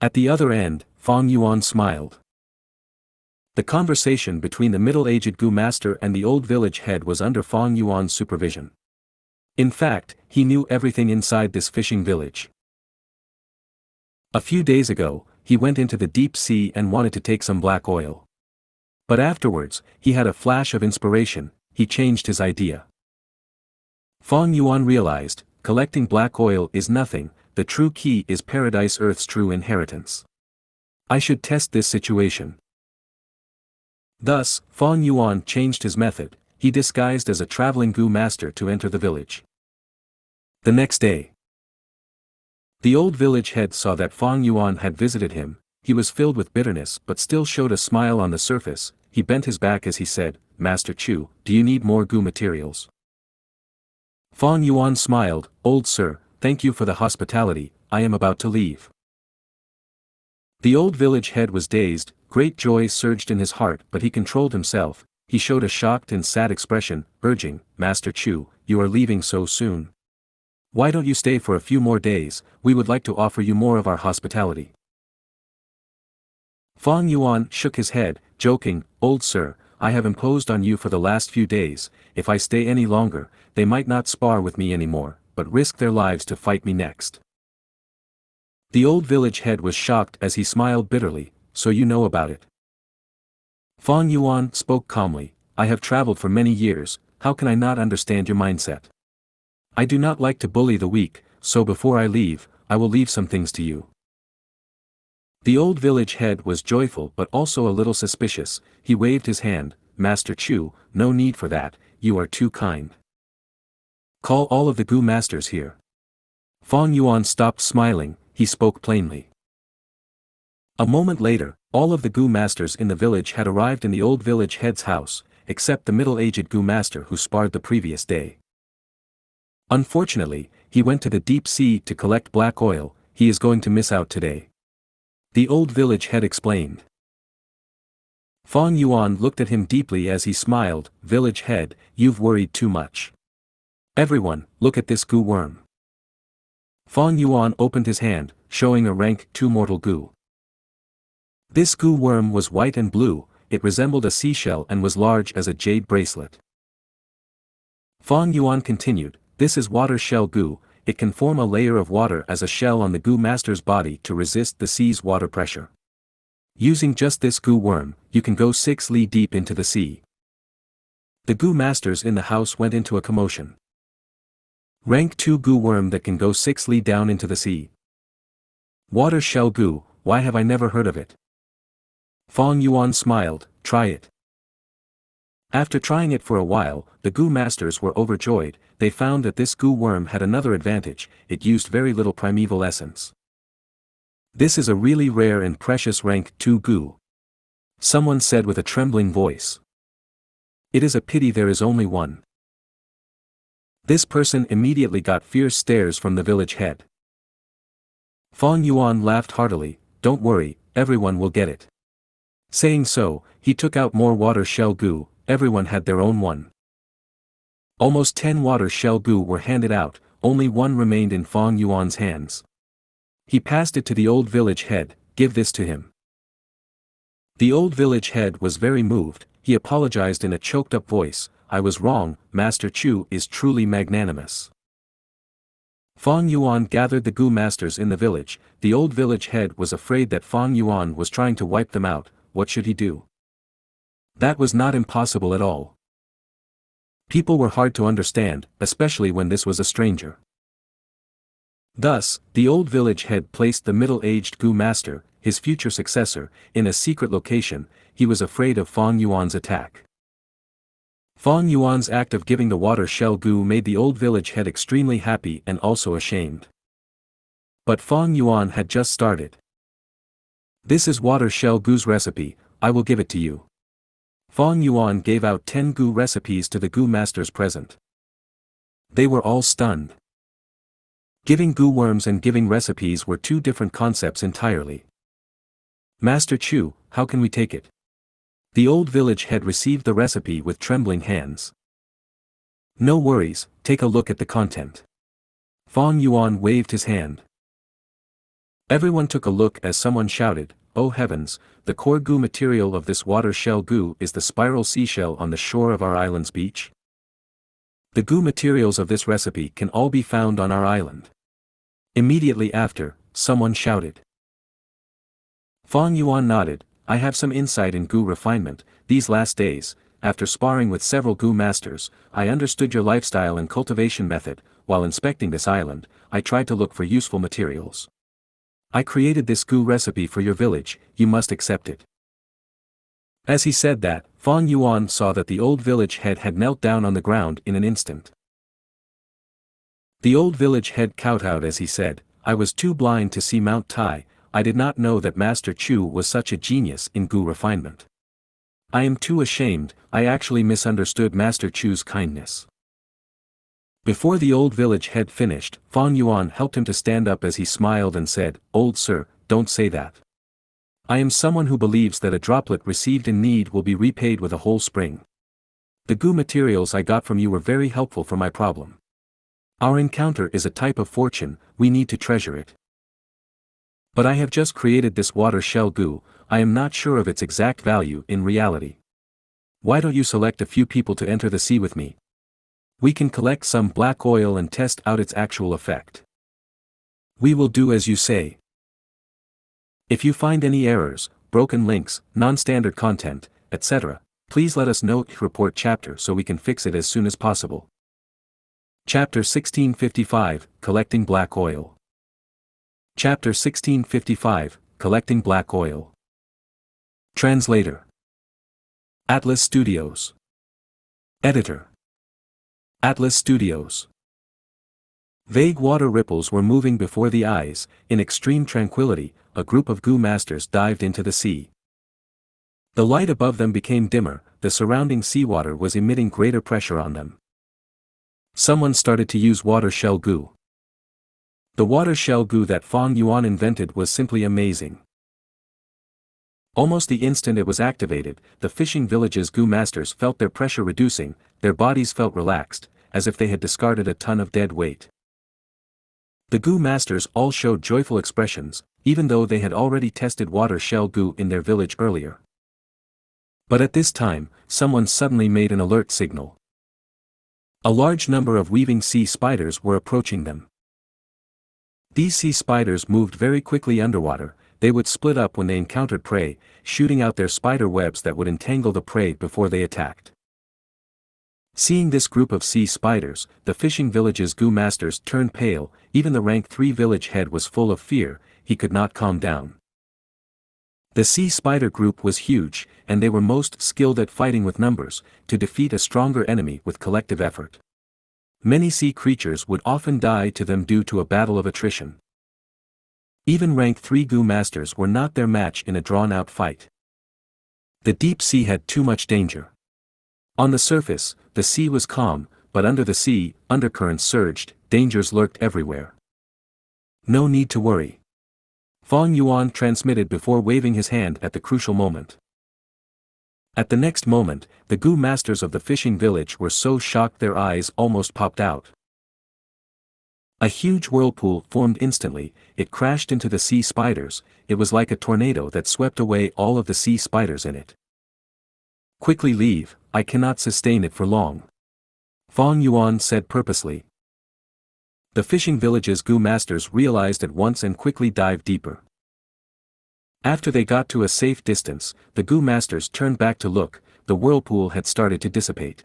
At the other end, Fang Yuan smiled. The conversation between the middle-aged Gu master and the old village head was under Fang Yuan's supervision. In fact, he knew everything inside this fishing village. A few days ago, he went into the deep sea and wanted to take some black oil. But afterwards, he had a flash of inspiration, he changed his idea. Fang Yuan realized, collecting black oil is nothing, the true key is Paradise Earth's true inheritance. I should test this situation. Thus, Fang Yuan changed his method, he disguised as a traveling Gu master to enter the village. The next day, the old village head saw that Fang Yuan had visited him, He was filled with bitterness but still showed a smile on the surface. He bent his back as he said, "Master Chu, do you need more Gu materials?" Fang Yuan smiled, "Old sir, thank you for the hospitality, I am about to leave." The old village head was dazed, great joy surged in his heart but he controlled himself. He showed a shocked and sad expression, urging, "Master Chu, you are leaving so soon. Why don't you stay for a few more days, we would like to offer you more of our hospitality." Fang Yuan shook his head, joking, "Old sir, I have imposed on you for the last few days, if I stay any longer, they might not spar with me anymore, but risk their lives to fight me next." The old village head was shocked as he smiled bitterly, "So you know about it." Fang Yuan spoke calmly, "I have traveled for many years, how can I not understand your mindset? I do not like to bully the weak, so before I leave, I will leave some things to you." The old village head was joyful but also a little suspicious. He waved his hand, "Master Chu, no need for that, you are too kind. Call all of the Gu masters here." Fang Yuan stopped smiling, he spoke plainly. A moment later, all of the Gu masters in the village had arrived in the old village head's house, except the middle-aged Gu master who sparred the previous day. Unfortunately, he went to the deep sea to collect black oil, he is going to miss out today. The old village head explained. Fang Yuan looked at him deeply as he smiled, "Village head, you've worried too much. Everyone, look at this Gu worm." Fang Yuan opened his hand, showing a rank 2 mortal Gu. This Gu worm was white and blue, it resembled a seashell and was large as a jade bracelet. Fang Yuan continued, "This is water shell Gu, it can form a layer of water as a shell on the Gu master's body to resist the sea's water pressure. Using just this Gu worm, you can go 6 li deep into the sea." The Gu masters in the house went into a commotion. Rank 2 Gu worm that can go 6 li down into the sea. Water shell Gu, why have I never heard of it? Fang Yuan smiled, "Try it." After trying it for a while, the Gu masters were overjoyed. They found that this Gu worm had another advantage, it used very little primeval essence. "This is a really rare and precious rank 2 Gu," someone said with a trembling voice. "It is a pity there is only one." This person immediately got fierce stares from the village head. Fang Yuan laughed heartily, "Don't worry, everyone will get it." Saying so, he took out more water shell Gu, everyone had their own one. Almost 10 water shell Gu were handed out, only one remained in Fang Yuan's hands. He passed it to the old village head, "Give this to him." The old village head was very moved, he apologized in a choked-up voice, "I was wrong, Master Chu is truly magnanimous." Fang Yuan gathered the Gu masters in the village. The old village head was afraid that Fang Yuan was trying to wipe them out. What should he do? That was not impossible at all. People were hard to understand, especially when this was a stranger. Thus, the old village head placed the middle-aged Gu master, his future successor, in a secret location. He was afraid of Fang Yuan's attack. Fang Yuan's act of giving the water shell Gu made the old village head extremely happy and also ashamed. But Fang Yuan had just started. "This is water shell Gu's recipe, I will give it to you." Fang Yuan gave out 10 Gu recipes to the Gu masters present. They were all stunned. Giving Gu worms and giving recipes were two different concepts entirely. "Master Chu, how can we take it?" The old village head received the recipe with trembling hands. "No worries, take a look at the content." Fang Yuan waved his hand. Everyone took a look as someone shouted, "Oh heavens, the core Gu material of this water shell Gu is the spiral seashell on the shore of our island's beach. The Gu materials of this recipe can all be found on our island." Immediately after, someone shouted. Fang Yuan nodded, "I have some insight in Gu refinement. These last days, after sparring with several Gu masters, I understood your lifestyle and cultivation method. While inspecting this island, I tried to look for useful materials. I created this Gu recipe for your village, you must accept it." As he said that, Fang Yuan saw that the old village head had knelt down on the ground in an instant. The old village head kowtowed as he said, "I was too blind to see Mount Tai, I did not know that Master Chu was such a genius in Gu refinement. I am too ashamed, I actually misunderstood Master Chu's kindness. Before the old village head finished, Fang Yuan helped him to stand up as he smiled and said, "Old sir, don't say that. I am someone who believes that a droplet received in need will be repaid with a whole spring. The Gu materials I got from you were very helpful for my problem. Our encounter is a type of fortune, we need to treasure it. But I have just created this water shell Gu, I am not sure of its exact value in reality. Why don't you select a few people to enter the sea with me? We can collect some black oil and test out its actual effect. We will do as you say. If you find any errors, broken links, non-standard content, etc., please let us know. Report chapter so we can fix it as soon as possible." Chapter 1655, Collecting Black Oil. Chapter 1655, Collecting Black Oil. Translator. Atlas Studios. Editor. Atlas Studios. Vague water ripples were moving before the eyes. In extreme tranquility, a group of Gu masters dived into the sea. The light above them became dimmer, the surrounding seawater was emitting greater pressure on them. Someone started to use water shell Gu. The water shell Gu that Fang Yuan invented was simply amazing. Almost the instant it was activated, the fishing village's Gu masters felt their pressure reducing, their bodies felt relaxed, as if they had discarded a ton of dead weight. The Gu masters all showed joyful expressions, even though they had already tested water shell Gu in their village earlier. But at this time, someone suddenly made an alert signal. A large number of weaving sea spiders were approaching them. These sea spiders moved very quickly underwater, they would split up when they encountered prey, shooting out their spider webs that would entangle the prey before they attacked. Seeing this group of sea spiders, the fishing village's Gu masters turned pale, even the rank 3 village head was full of fear, he could not calm down. The sea spider group was huge, and they were most skilled at fighting with numbers, to defeat a stronger enemy with collective effort. Many sea creatures would often die to them due to a battle of attrition. Even rank 3 Gu masters were not their match in a drawn-out fight. The deep sea had too much danger. On the surface, the sea was calm, but under the sea, undercurrents surged, dangers lurked everywhere. No need to worry. Fang Yuan transmitted before waving his hand at the crucial moment. At the next moment, the Gu masters of the fishing village were so shocked their eyes almost popped out. A huge whirlpool formed instantly, it crashed into the sea spiders, it was like a tornado that swept away all of the sea spiders in it. "Quickly leave, I cannot sustain it for long," Fang Yuan said purposely. The fishing village's Gu masters realized at once and quickly dived deeper. After they got to a safe distance, the Gu masters turned back to look, the whirlpool had started to dissipate.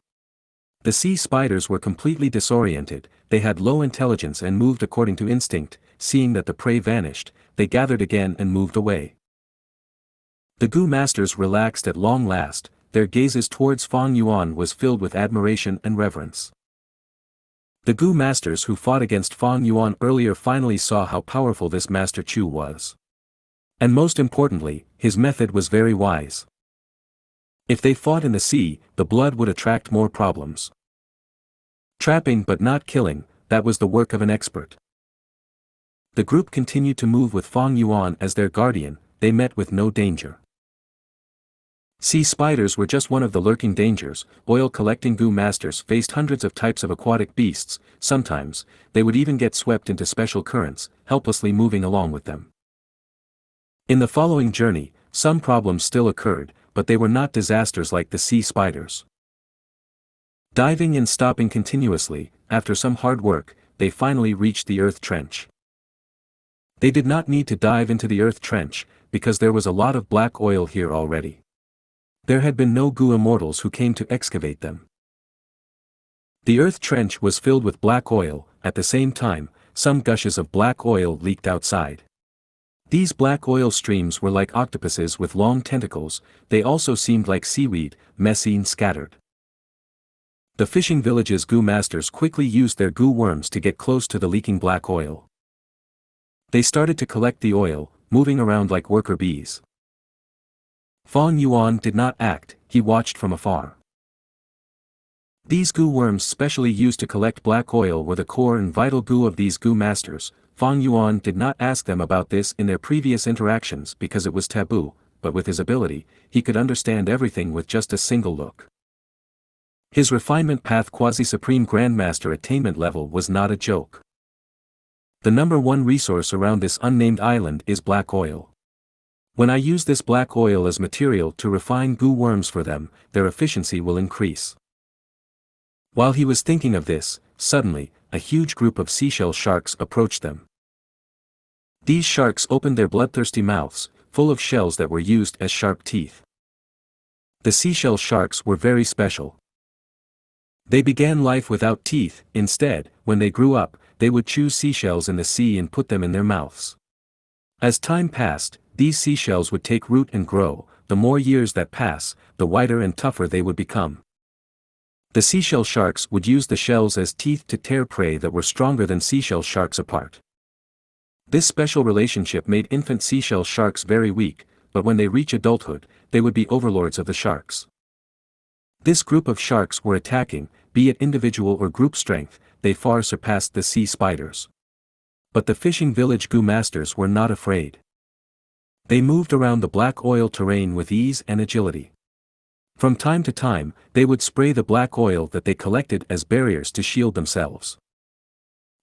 The sea spiders were completely disoriented, they had low intelligence and moved according to instinct, seeing that the prey vanished, they gathered again and moved away. The Gu masters relaxed at long last, their gazes towards Fang Yuan was filled with admiration and reverence. The Gu masters who fought against Fang Yuan earlier finally saw how powerful this Master Chu was. And most importantly, his method was very wise. If they fought in the sea, the blood would attract more problems. Trapping but not killing, that was the work of an expert. The group continued to move with Fang Yuan as their guardian, they met with no danger. Sea spiders were just one of the lurking dangers, oil-collecting Gu masters faced hundreds of types of aquatic beasts, sometimes, they would even get swept into special currents, helplessly moving along with them. In the following journey, some problems still occurred, but they were not disasters like the sea spiders. Diving and stopping continuously, after some hard work, they finally reached the earth trench. They did not need to dive into the earth trench, because there was a lot of black oil here already. There had been no Gu immortals who came to excavate them. The earth trench was filled with black oil, at the same time, some gushes of black oil leaked outside. These black oil streams were like octopuses with long tentacles, they also seemed like seaweed, messy and scattered. The fishing village's Gu masters quickly used their Gu worms to get close to the leaking black oil. They started to collect the oil, moving around like worker bees. Fang Yuan did not act, he watched from afar. These Gu worms specially used to collect black oil were the core and vital Gu of these Gu masters. Fang Yuan did not ask them about this in their previous interactions because it was taboo, but with his ability, he could understand everything with just a single look. His refinement path quasi-supreme grandmaster attainment level was not a joke. The number one resource around this unnamed island is black oil. When I use this black oil as material to refine Gu worms for them, their efficiency will increase. While he was thinking of this, suddenly, a huge group of seashell sharks approached them. These sharks opened their bloodthirsty mouths, full of shells that were used as sharp teeth. The seashell sharks were very special. They began life without teeth. Instead, when they grew up, they would choose seashells in the sea and put them in their mouths. As time passed, these seashells would take root and grow. The more years that pass, the whiter and tougher they would become. The seashell sharks would use the shells as teeth to tear prey that were stronger than seashell sharks apart. This special relationship made infant seashell sharks very weak, but when they reach adulthood, they would be overlords of the sharks. This group of sharks were attacking, be it individual or group strength, they far surpassed the sea spiders. But the fishing village Gu masters were not afraid. They moved around the black oil terrain with ease and agility. From time to time, they would spray the black oil that they collected as barriers to shield themselves.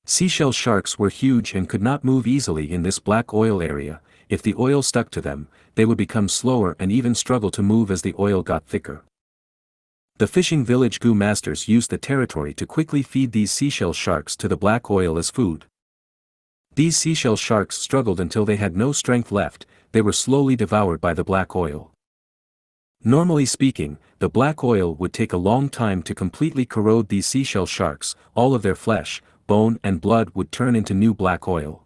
Seashell sharks were huge and could not move easily in this black oil area. If the oil stuck to them, they would become slower and even struggle to move as the oil got thicker. The fishing village Gu masters used the territory to quickly feed these seashell sharks to the black oil as food. These seashell sharks struggled until they had no strength left. They were slowly devoured by the black oil. Normally speaking, the black oil would take a long time to completely corrode these seashell sharks. All of their flesh, bone and blood would turn into new black oil.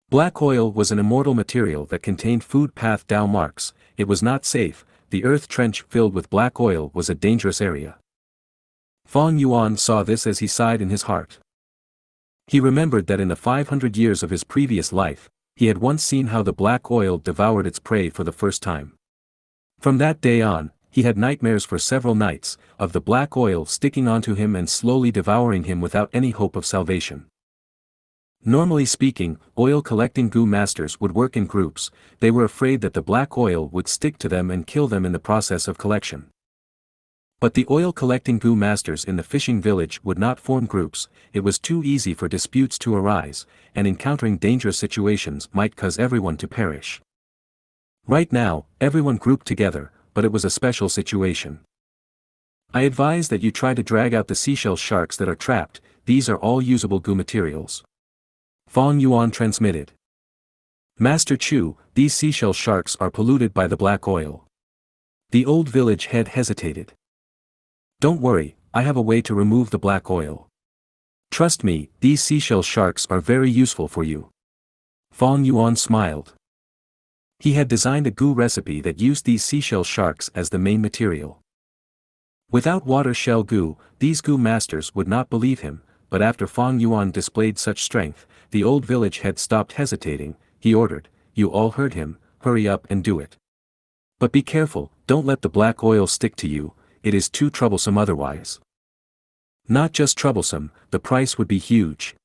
Black oil was an immortal material that contained food path Dao marks. It was not safe. The earth trench filled with black oil was a dangerous area. Fang Yuan saw this as he sighed in his heart. He remembered that in the 500 years of his previous life, he had once seen how the black oil devoured its prey for the first time. From that day on, he had nightmares for several nights, of the black oil sticking onto him and slowly devouring him without any hope of salvation. Normally speaking, oil-collecting Gu masters would work in groups. They were afraid that the black oil would stick to them and kill them in the process of collection. But the oil-collecting Gu masters in the fishing village would not form groups. It was too easy for disputes to arise, and encountering dangerous situations might cause everyone to perish. Right now, everyone grouped together, but it was a special situation. I advise that you try to drag out the seashell sharks that are trapped. These are all usable Gu materials. Fang Yuan transmitted. Master Chu, these seashell sharks are polluted by the black oil. The old village head hesitated. Don't worry, I have a way to remove the black oil. Trust me, these seashell sharks are very useful for you. Fang Yuan smiled. He had designed a Gu recipe that used these seashell sharks as the main material. Without water shell Gu, these Gu masters would not believe him, but after Fang Yuan displayed such strength, the old village head stopped hesitating. He ordered, "You all heard him, hurry up and do it. But be careful, don't let the black oil stick to you, it is too troublesome otherwise." Not just troublesome, the price would be huge.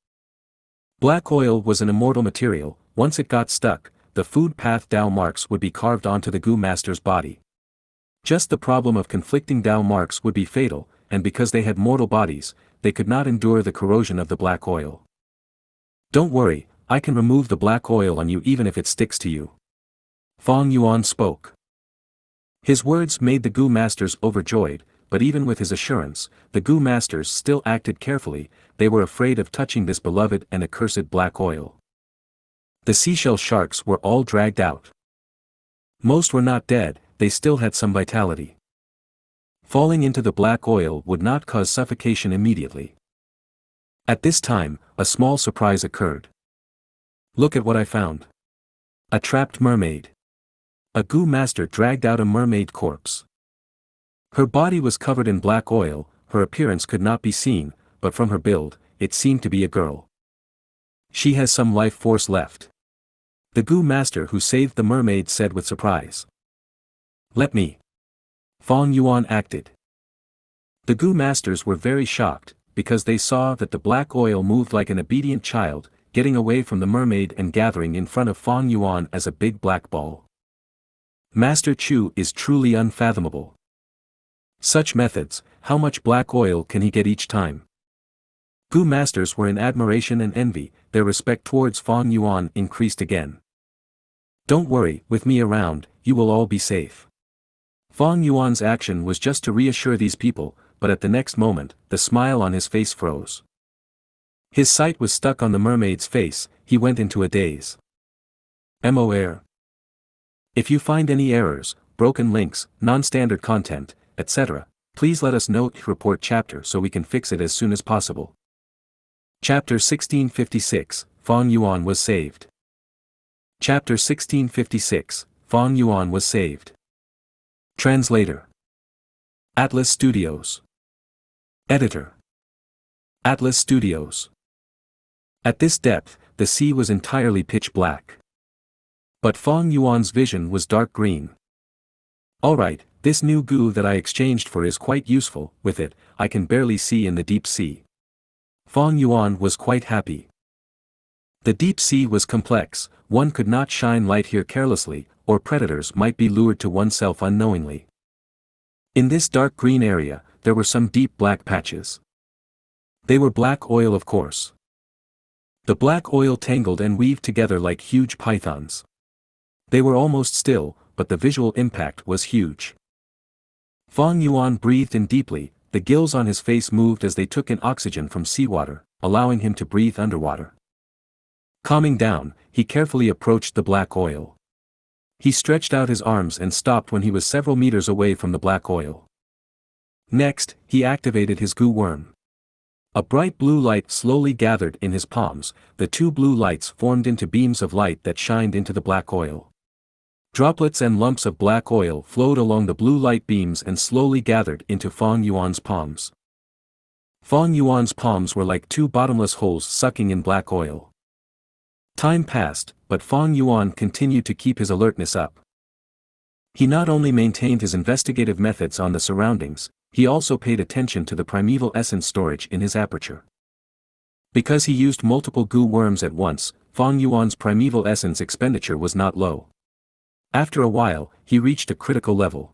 Black oil was an immortal material. Once it got stuck, the food path Dao marks would be carved onto the Gu master's body. Just the problem of conflicting Dao marks would be fatal, and because they had mortal bodies, they could not endure the corrosion of the black oil. Don't worry, I can remove the black oil on you even if it sticks to you. Fang Yuan spoke. His words made the Gu masters overjoyed, but even with his assurance, the Gu masters still acted carefully. They were afraid of touching this beloved and accursed black oil. The seashell sharks were all dragged out. Most were not dead, they still had some vitality. Falling into the black oil would not cause suffocation immediately. At this time, a small surprise occurred. Look at what I found. A trapped mermaid. A Gu master dragged out a mermaid corpse. Her body was covered in black oil. Her appearance could not be seen, but from her build, it seemed to be a girl. She has some life force left. The Gu master who saved the mermaid said with surprise. Let me. Fang Yuan acted. The Gu masters were very shocked, because they saw that the black oil moved like an obedient child, getting away from the mermaid and gathering in front of Fang Yuan as a big black ball. Master Chu is truly unfathomable. Such methods, how much black oil can he get each time? Gu masters were in admiration and envy, their respect towards Fang Yuan increased again. Don't worry, with me around, you will all be safe. Fang Yuan's action was just to reassure these people, but at the next moment, the smile on his face froze. His sight was stuck on the mermaid's face, he went into a daze. MOR. If you find any errors, broken links, non-standard content, etc., please let us know to report chapter so we can fix it as soon as possible. Chapter 1656, Fang Yuan was saved. Chapter 1656, Fang Yuan was saved. Translator. Atlas Studios. Editor. Atlas Studios. At this depth, the sea was entirely pitch black. But Fang Yuan's vision was dark green. Alright, this new goo that I exchanged for is quite useful, with it, I can barely see in the deep sea. Fang Yuan was quite happy. The deep sea was complex, one could not shine light here carelessly, or predators might be lured to oneself unknowingly. In this dark green area, there were some deep black patches. They were black oil, of course. The black oil tangled and weaved together like huge pythons. They were almost still, but the visual impact was huge. Fang Yuan breathed in deeply, the gills on his face moved as they took in oxygen from seawater, allowing him to breathe underwater. Calming down, he carefully approached the black oil. He stretched out his arms and stopped when he was several meters away from the black oil. Next, he activated his goo worm. A bright blue light slowly gathered in his palms, the two blue lights formed into beams of light that shined into the black oil. Droplets and lumps of black oil flowed along the blue light beams and slowly gathered into Fang Yuan's palms. Fang Yuan's palms were like two bottomless holes sucking in black oil. Time passed, but Fang Yuan continued to keep his alertness up. He not only maintained his investigative methods on the surroundings, he also paid attention to the primeval essence storage in his aperture. Because he used multiple goo worms at once, Fang Yuan's primeval essence expenditure was not low. After a while, he reached a critical level.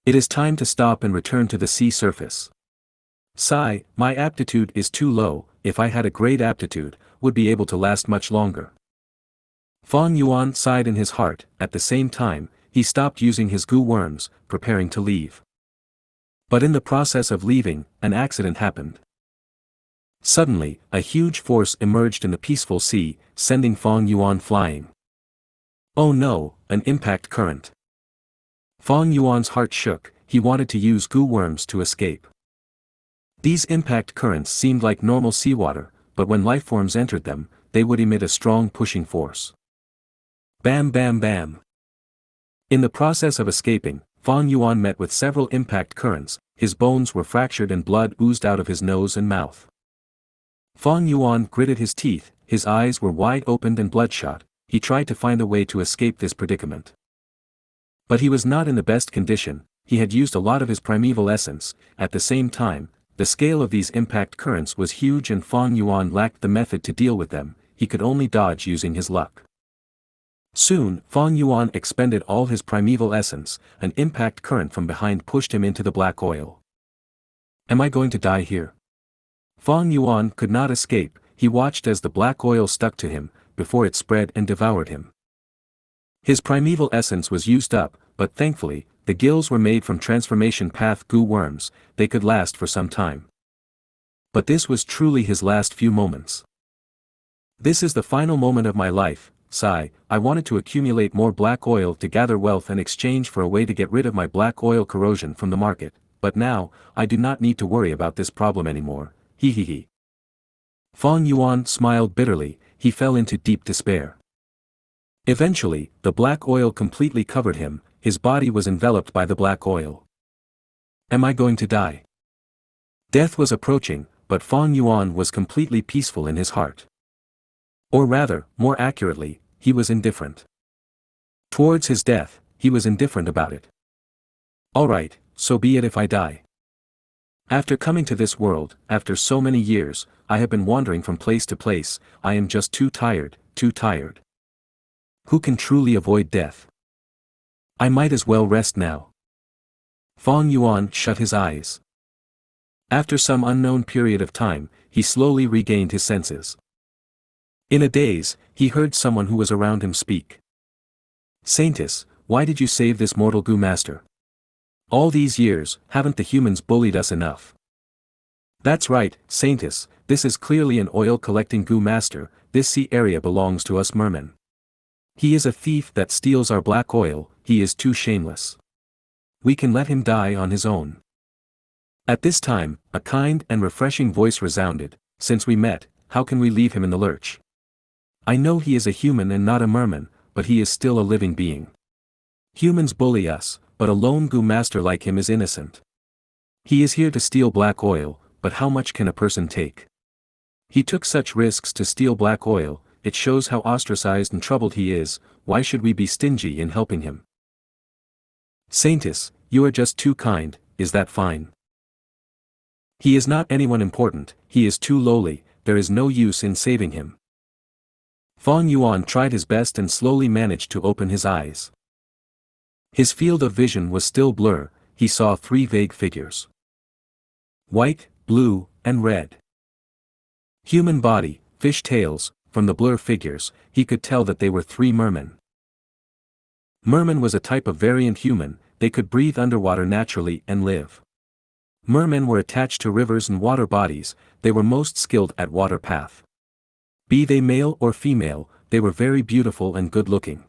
It is time to stop and return to the sea surface. Sigh, my aptitude is too low, if I had a great aptitude, would be able to last much longer. Fang Yuan sighed in his heart, at the same time, he stopped using his goo worms, preparing to leave. But in the process of leaving, an accident happened. Suddenly, a huge force emerged in the peaceful sea, sending Fang Yuan flying. Oh no, an impact current. Fang Yuan's heart shook, he wanted to use goo worms to escape. These impact currents seemed like normal seawater, but when lifeforms entered them, they would emit a strong pushing force. Bam bam bam. In the process of escaping, Fang Yuan met with several impact currents, his bones were fractured and blood oozed out of his nose and mouth. Fang Yuan gritted his teeth, his eyes were wide opened and bloodshot, he tried to find a way to escape this predicament. But he was not in the best condition, he had used a lot of his primeval essence, at the same time, the scale of these impact currents was huge and Fang Yuan lacked the method to deal with them, he could only dodge using his luck. Soon, Fang Yuan expended all his primeval essence, an impact current from behind pushed him into the black oil. Am I going to die here? Fang Yuan could not escape, he watched as the black oil stuck to him, before it spread and devoured him. His primeval essence was used up, but thankfully, the gills were made from transformation path goo worms, they could last for some time. But this was truly his last few moments. This is the final moment of my life, sigh, I wanted to accumulate more black oil to gather wealth and exchange for a way to get rid of my black oil corrosion from the market, but now, I do not need to worry about this problem anymore, hee hee hee. Fang Yuan smiled bitterly, he fell into deep despair. Eventually, the black oil completely covered him, his body was enveloped by the black oil. Am I going to die? Death was approaching, but Fang Yuan was completely peaceful in his heart. Or rather, more accurately, he was indifferent. Towards his death, he was indifferent about it. Alright, so be it if I die. After coming to this world, after so many years, I have been wandering from place to place, I am just too tired, too tired. Who can truly avoid death? I might as well rest now. Fang Yuan shut his eyes. After some unknown period of time, he slowly regained his senses. In a daze, he heard someone who was around him speak. Saintess, why did you save this mortal Gu master? All these years, haven't the humans bullied us enough? That's right, Saintess, this is clearly an oil-collecting Gu master, this sea area belongs to us mermen. He is a thief that steals our black oil, he is too shameless. We can let him die on his own. At this time, a kind and refreshing voice resounded, since we met, how can we leave him in the lurch? I know he is a human and not a merman, but he is still a living being. Humans bully us, but a lone Gu master like him is innocent. He is here to steal black oil, but how much can a person take? He took such risks to steal black oil, it shows how ostracized and troubled he is, why should we be stingy in helping him? Saintess, you are just too kind, is that fine? He is not anyone important, he is too lowly, there is no use in saving him. Fang Yuan tried his best and slowly managed to open his eyes. His field of vision was still blur, he saw three vague figures. White, blue, and red. Human body, fish tails, from the blur figures, he could tell that they were three mermen. Merman was a type of variant human, they could breathe underwater naturally and live. Mermen were attached to rivers and water bodies, they were most skilled at water path. Be they male or female, they were very beautiful and good-looking.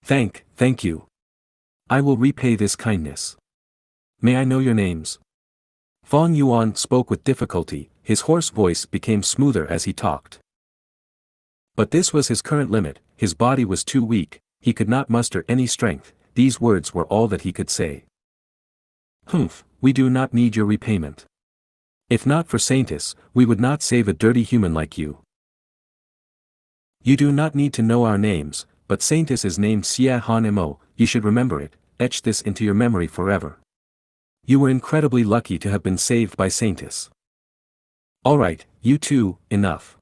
Thank you. I will repay this kindness. May I know your names? Fang Yuan spoke with difficulty, his hoarse voice became smoother as he talked. But this was his current limit, his body was too weak, he could not muster any strength, these words were all that he could say. Humph, we do not need your repayment. If not for Saintess, we would not save a dirty human like you. You do not need to know our names, but Saintess is named Xianxia, you should remember it, etch this into your memory forever. You were incredibly lucky to have been saved by Saintess. Alright, you two, enough.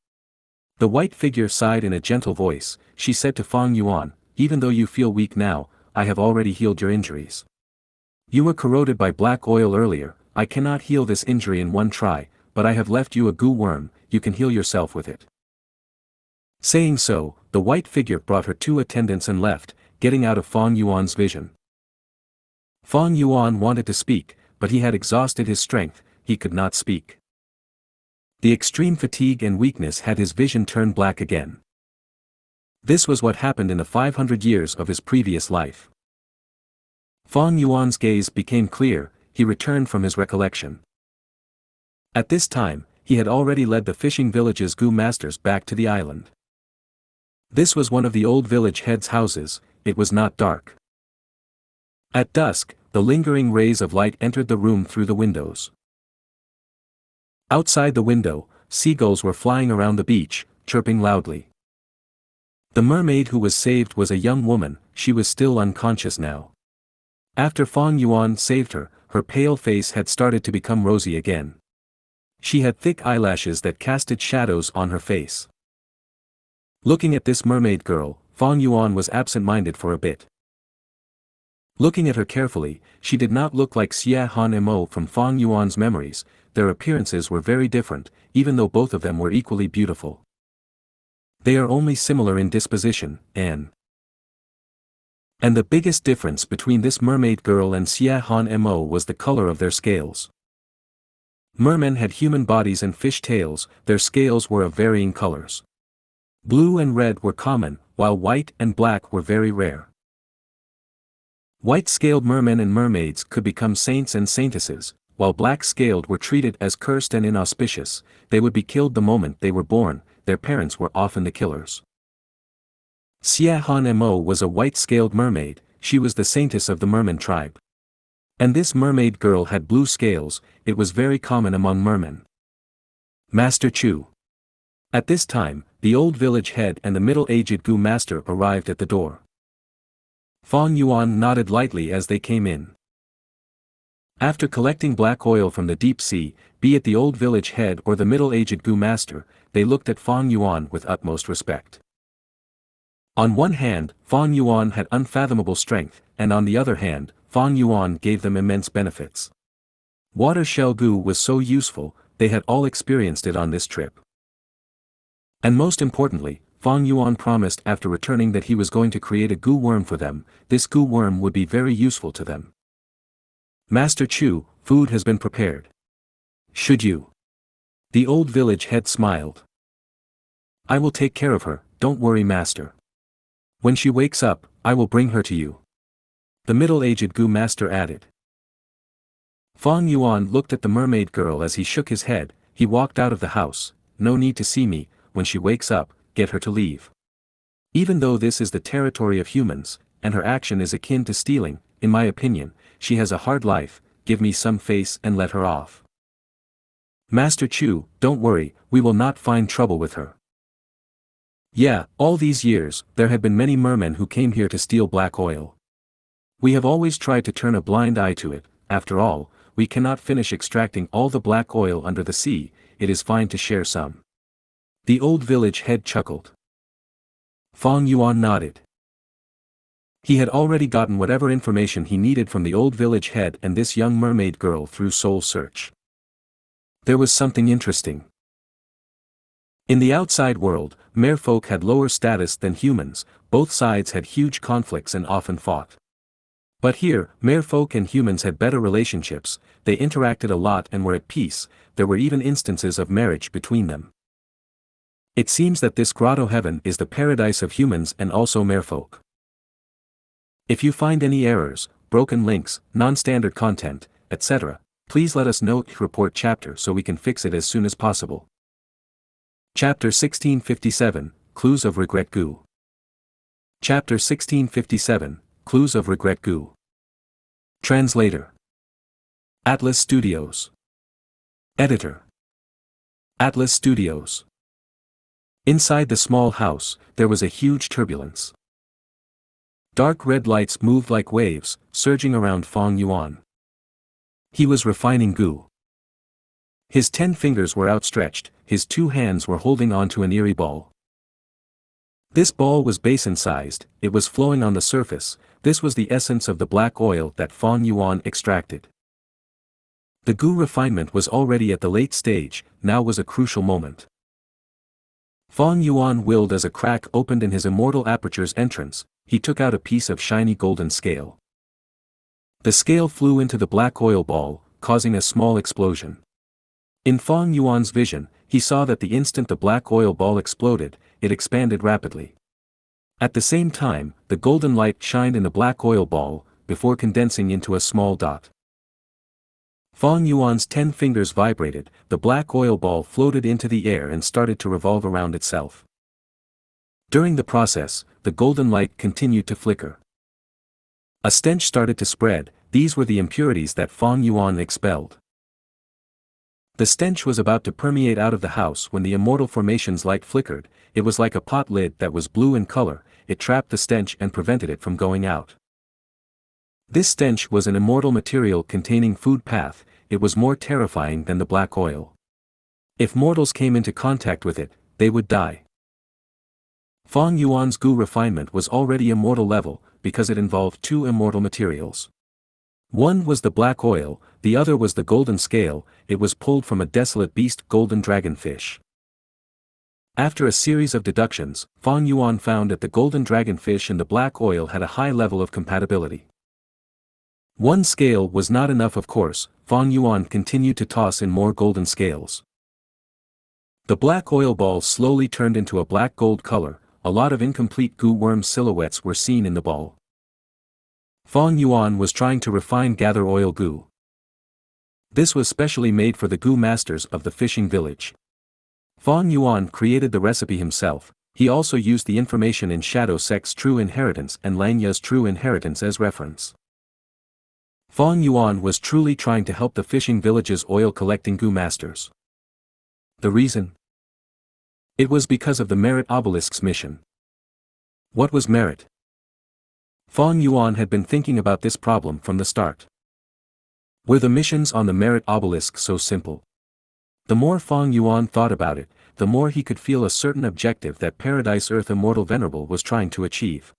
The white figure sighed in a gentle voice, she said to Fang Yuan, even though you feel weak now, I have already healed your injuries. You were corroded by black oil earlier, I cannot heal this injury in one try, but I have left you a Gu worm, you can heal yourself with it. Saying so, the white figure brought her two attendants and left, getting out of Fang Yuan's vision. Fang Yuan wanted to speak, but he had exhausted his strength, he could not speak. The extreme fatigue and weakness had his vision turn black again. This was what happened in the 500 years of his previous life. Fang Yuan's gaze became clear, he returned from his recollection. At this time, he had already led the fishing village's Gu masters back to the island. This was one of the old village heads' houses, it was not dark. At dusk, the lingering rays of light entered the room through the windows. Outside the window, seagulls were flying around the beach, chirping loudly. The mermaid who was saved was a young woman, she was still unconscious now. After Fang Yuan saved her, her pale face had started to become rosy again. She had thick eyelashes that casted shadows on her face. Looking at this mermaid girl, Fang Yuan was absent-minded for a bit. Looking at her carefully, she did not look like Xianxia from Fang Yuan's memories, their appearances were very different, even though both of them were equally beautiful. They are only similar in disposition, and the biggest difference between this mermaid girl and Xianxia was the color of their scales. Mermen had human bodies and fish tails, their scales were of varying colors. Blue and red were common, while white and black were very rare. White-scaled mermen and mermaids could become saints and saintesses, while black-scaled were treated as cursed and inauspicious, they would be killed the moment they were born, their parents were often the killers. Xianxia was a white-scaled mermaid, she was the saintess of the merman tribe. And this mermaid girl had blue scales, it was very common among mermen. Master Chu. At this time, the old village head and the middle-aged Gu master arrived at the door. Fang Yuan nodded lightly as they came in. After collecting black oil from the deep sea, be it the old village head or the middle-aged Gu master, they looked at Fang Yuan with utmost respect. On one hand, Fang Yuan had unfathomable strength, and on the other hand, Fang Yuan gave them immense benefits. Water shell Gu was so useful, they had all experienced it on this trip. And most importantly, Fang Yuan promised after returning that he was going to create a Gu worm for them. This Gu worm would be very useful to them. Master Chu, food has been prepared. Should you? The old village head smiled. I will take care of her, don't worry master. When she wakes up, I will bring her to you. The middle-aged Gu master added. Fang Yuan looked at the mermaid girl as he shook his head. He walked out of the house. No need to see me. When she wakes up, get her to leave. Even though this is the territory of humans, and her action is akin to stealing, in my opinion, she has a hard life. Give me some face and let her off. Master Chu, don't worry, we will not find trouble with her. Yeah, all these years, there have been many mermen who came here to steal black oil. We have always tried to turn a blind eye to it. After all, we cannot finish extracting all the black oil under the sea. It is fine to share some. The old village head chuckled. Fang Yuan nodded. He had already gotten whatever information he needed from the old village head and this young mermaid girl through soul search. There was something interesting. In the outside world, merfolk had lower status than humans. Both sides had huge conflicts and often fought. But here, merfolk and humans had better relationships. They interacted a lot and were at peace. There were even instances of marriage between them. It seems that this grotto heaven is the paradise of humans and also merfolk. If you find any errors, broken links, non-standard content, etc., please let us know in the report chapter so we can fix it as soon as possible. Chapter 1657, Clues of Regret Gu. Chapter 1657, Clues of Regret Gu. Translator. Atlas Studios. Editor. Atlas Studios. Inside the small house, there was a huge turbulence. Dark red lights moved like waves, surging around Fang Yuan. He was refining Gu. His 10 fingers were outstretched, his 2 hands were holding onto an eerie ball. This ball was basin-sized, it was flowing on the surface. This was the essence of the black oil that Fang Yuan extracted. The Gu refinement was already at the late stage, now was a crucial moment. Fang Yuan willed as a crack opened in his immortal aperture's entrance. He took out a piece of shiny golden scale. The scale flew into the black oil ball, causing a small explosion. In Fang Yuan's vision, he saw that the instant the black oil ball exploded, it expanded rapidly. At the same time, the golden light shined in the black oil ball, before condensing into a small dot. Fang Yuan's 10 fingers vibrated, the black oil ball floated into the air and started to revolve around itself. During the process, the golden light continued to flicker. A stench started to spread. These were the impurities that Fang Yuan expelled. The stench was about to permeate out of the house when the immortal formation's light flickered. It was like a pot lid that was blue in color. It trapped the stench and prevented it from going out. This stench was an immortal material containing food path. It was more terrifying than the black oil. If mortals came into contact with it, they would die. Fang Yuan's Gu refinement was already immortal level, because it involved 2 immortal materials. One was the black oil, the other was the golden scale. It was pulled from a desolate beast, golden dragonfish. After a series of deductions, Fang Yuan found that the golden dragonfish and the black oil had a high level of compatibility. One scale was not enough, of course. Fang Yuan continued to toss in more golden scales. The black oil ball slowly turned into a black gold color. A lot of incomplete Gu worm silhouettes were seen in the ball. Fang Yuan was trying to refine gather oil Gu. This was specially made for the Gu masters of the fishing village. Fang Yuan created the recipe himself. He also used the information in Shadow Sect's True Inheritance and Langya's True Inheritance as reference. Fang Yuan was truly trying to help the fishing village's oil-collecting Gu masters. The reason? It was because of the Merit Obelisk's mission. What was merit? Fong Yuan had been thinking about this problem from the start. Were the missions on the Merit Obelisk so simple? The more Fong Yuan thought about it, the more he could feel a certain objective that Paradise Earth Immortal Venerable was trying to achieve.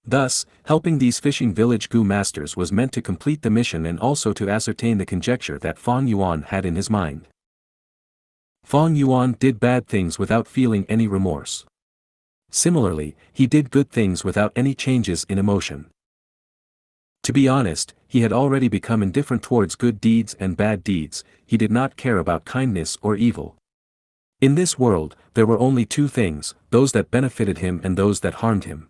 Thus, helping these fishing village Gu masters was meant to complete the mission and also to ascertain the conjecture that Fong Yuan had in his mind. Fong Yuan did bad things without feeling any remorse. Similarly, he did good things without any changes in emotion. To be honest, he had already become indifferent towards good deeds and bad deeds. He did not care about kindness or evil. In this world, there were only two things, those that benefited him and those that harmed him.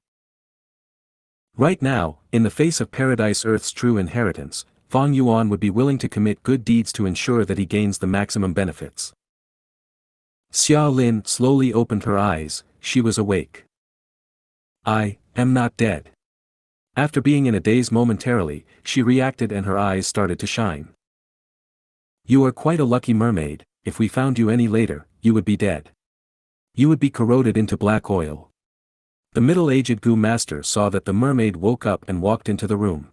Right now, in the face of Paradise Earth's true inheritance, Fong Yuan would be willing to commit good deeds to ensure that he gains the maximum benefits. Xia Lin slowly opened her eyes. She was awake. I am not dead. After being in a daze momentarily, she reacted and her eyes started to shine. You are quite a lucky mermaid. If we found you any later, you would be dead. You would be corroded into black oil. The middle-aged Gu master saw that the mermaid woke up and walked into the room.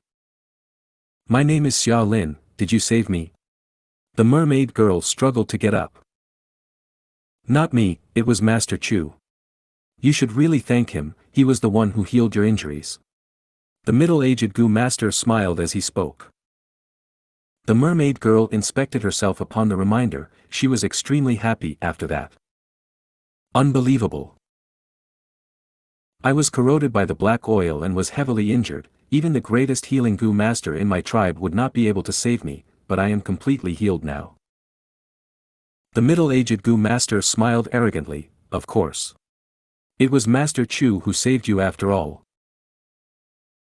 My name is Xia Lin, did you save me? The mermaid girl struggled to get up. Not me, it was Master Chu. You should really thank him, he was the one who healed your injuries. The middle-aged Gu master smiled as he spoke. The mermaid girl inspected herself upon the reminder. She was extremely happy after that. Unbelievable. I was corroded by the black oil and was heavily injured. Even the greatest healing Gu master in my tribe would not be able to save me, but I am completely healed now. The middle-aged Gu master smiled arrogantly. Of course. It was Master Chu who saved you after all.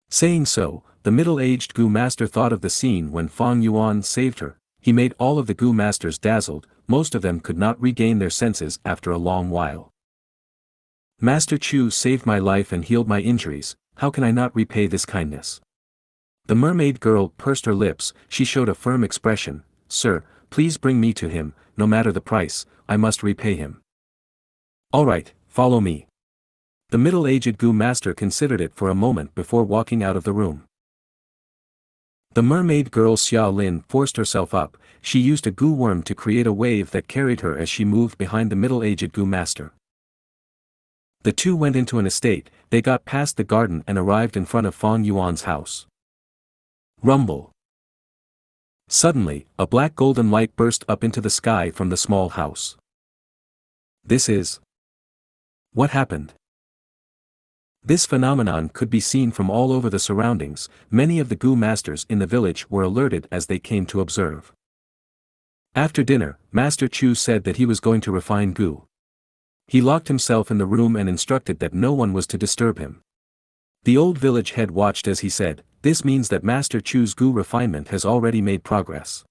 Saying so, the middle-aged Gu master thought of the scene when Fong Yuan saved her. He made all of the Gu masters dazzled. Most of them could not regain their senses after a long while. Master Chu saved my life and healed my injuries. How can I not repay this kindness? The mermaid girl pursed her lips. She showed a firm expression. Sir, please bring me to him. No matter the price, I must repay him. All right, follow me. The middle-aged Gu master considered it for a moment before walking out of the room. The mermaid girl Xia Lin forced herself up. She used a Gu worm to create a wave that carried her as she moved behind the middle-aged Gu master. The two went into an estate. They got past the garden and arrived in front of Fong Yuan's house. Rumble. Suddenly, a black golden light burst up into the sky from the small house. This is... What happened? This phenomenon could be seen from all over the surroundings. Many of the Gu masters in the village were alerted as they came to observe. After dinner, Master Chu said that he was going to refine Gu. He locked himself in the room and instructed that no one was to disturb him. The old village head watched as he said, this means that Master Chu's Gu refinement has already made progress.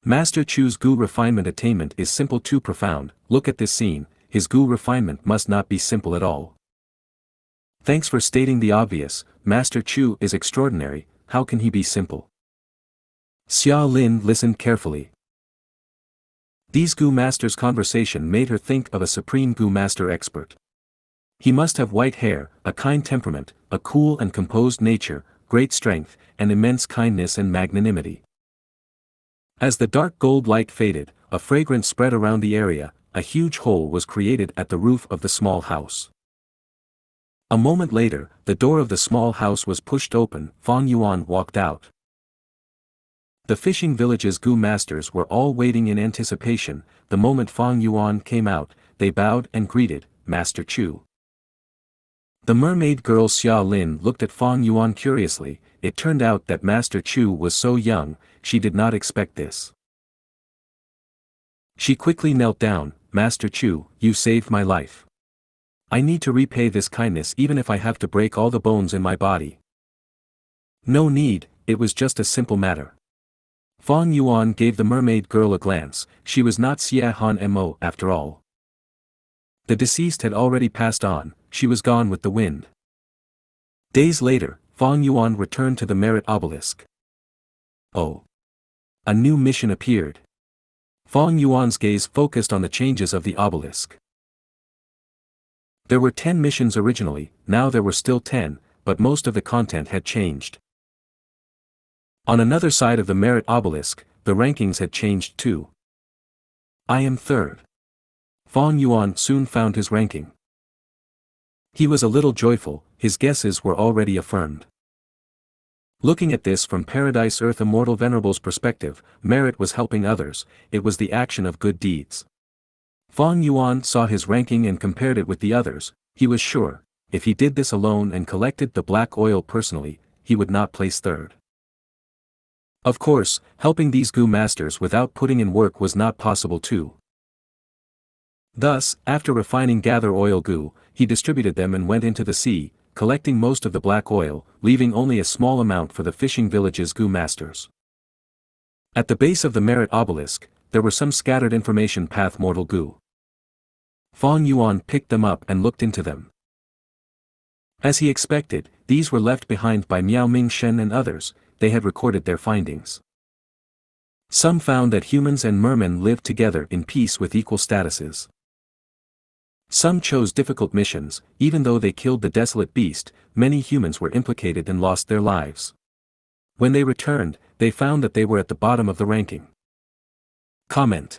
Master Chu's Gu refinement attainment is simple too profound. Look at this scene, his Gu refinement must not be simple at all. Thanks for stating the obvious, Master Chu is extraordinary, how can he be simple? Xia Lin listened carefully. These Gu masters' conversation made her think of a supreme Gu master expert. He must have white hair, a kind temperament, a cool and composed nature, great strength, and immense kindness and magnanimity. As the dark gold light faded, a fragrance spread around the area. A huge hole was created at the roof of the small house. A moment later, the door of the small house was pushed open. Fong Yuan walked out. The fishing village's Gu masters were all waiting in anticipation. The moment Fong Yuan came out, they bowed and greeted Master Chu. The mermaid girl Xia Lin looked at Fong Yuan curiously. It turned out that Master Chu was so young, she did not expect this. She quickly knelt down. Master Chu, you saved my life. I need to repay this kindness even if I have to break all the bones in my body. No need, it was just a simple matter. Fong Yuan gave the mermaid girl a glance. She was not Xie Han Mo after all. The deceased had already passed on, she was gone with the wind. Days later, Fong Yuan returned to the Merit Obelisk. Oh! A new mission appeared. Fang Yuan's gaze focused on the changes of the obelisk. There were 10 missions originally, now there were still 10, but most of the content had changed. On another side of the merit obelisk, the rankings had changed too. I am third. Fang Yuan soon found his ranking. He was a little joyful, his guesses were already affirmed. Looking at this from Paradise Earth Immortal Venerable's perspective, merit was helping others, it was the action of good deeds. Fang Yuan saw his ranking and compared it with the others, he was sure, if he did this alone and collected the black oil personally, he would not place third. Of course, helping these Gu masters without putting in work was not possible too. Thus, after refining gather oil Gu, he distributed them and went into the sea, collecting most of the black oil, leaving only a small amount for the fishing village's Gu masters. At the base of the merit obelisk, there were some scattered information path mortal Gu. Fang Yuan picked them up and looked into them. As he expected, these were left behind by Miao Ming Shen and others, they had recorded their findings. Some found that humans and mermen lived together in peace with equal statuses. Some chose difficult missions, even though they killed the desolate beast, many humans were implicated and lost their lives. When they returned, they found that they were at the bottom of the ranking. Comment.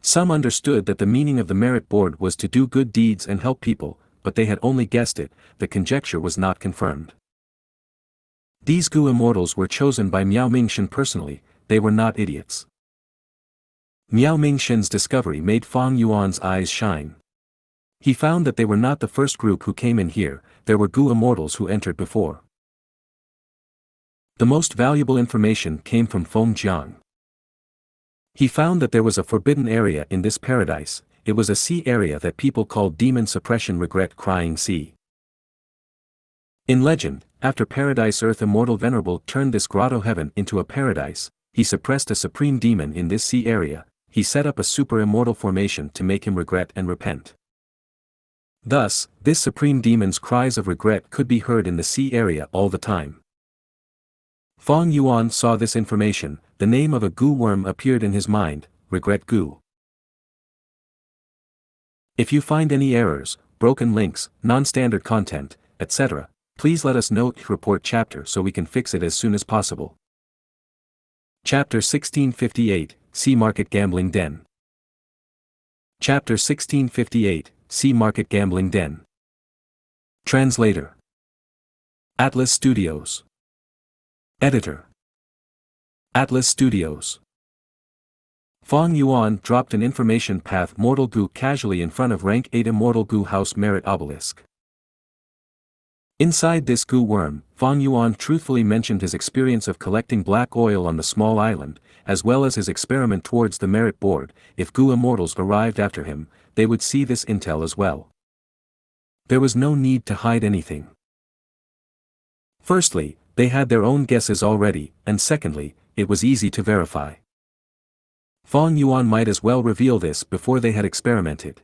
Some understood that the meaning of the merit board was to do good deeds and help people, but they had only guessed it, the conjecture was not confirmed. These Gu immortals were chosen by Miao Mingshen personally, they were not idiots. Miao Mingshen's discovery made Fang Yuan's eyes shine. He found that they were not the first group who came in here, there were Gu immortals who entered before. The most valuable information came from Feng Jiang. He found that there was a forbidden area in this paradise, it was a sea area that people called Demon Suppression Regret Crying Sea. In legend, after Paradise Earth Immortal Venerable turned this grotto heaven into a paradise, he suppressed a supreme demon in this sea area, he set up a super immortal formation to make him regret and repent. Thus, this supreme demon's cries of regret could be heard in the sea area all the time. Fang Yuan saw this information, the name of a Gu worm appeared in his mind, Regret Gu. If you find any errors, broken links, non-standard content, etc., please let us know to report chapter so we can fix it as soon as possible. Chapter 1658, Sea Market Gambling Den. Chapter 1658, Sea Market Gambling Den. Translator. Atlas Studios. Editor. Atlas Studios. Fang Yuan dropped an information path Mortal Gu casually in front of rank 8 Immortal Gu House Merit Obelisk. Inside this Gu worm, Fang Yuan truthfully mentioned his experience of collecting black oil on the small island, as well as his experiment towards the merit board. If Gu immortals arrived after him, they would see this intel as well. There was no need to hide anything. Firstly, they had their own guesses already, and secondly, it was easy to verify. Fang Yuan might as well reveal this before they had experimented.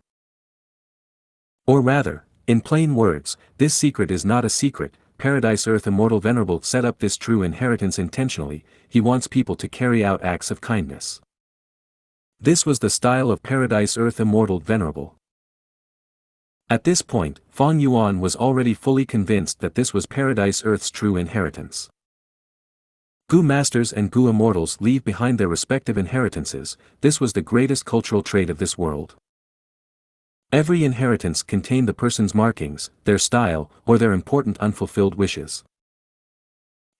Or rather, in plain words, this secret is not a secret. Paradise Earth Immortal Venerable set up this true inheritance intentionally, he wants people to carry out acts of kindness. This was the style of Paradise Earth Immortal Venerable. At this point, Fang Yuan was already fully convinced that this was Paradise Earth's true inheritance. Gu masters and Gu immortals leave behind their respective inheritances, this was the greatest cultural trait of this world. Every inheritance contained the person's markings, their style, or their important unfulfilled wishes.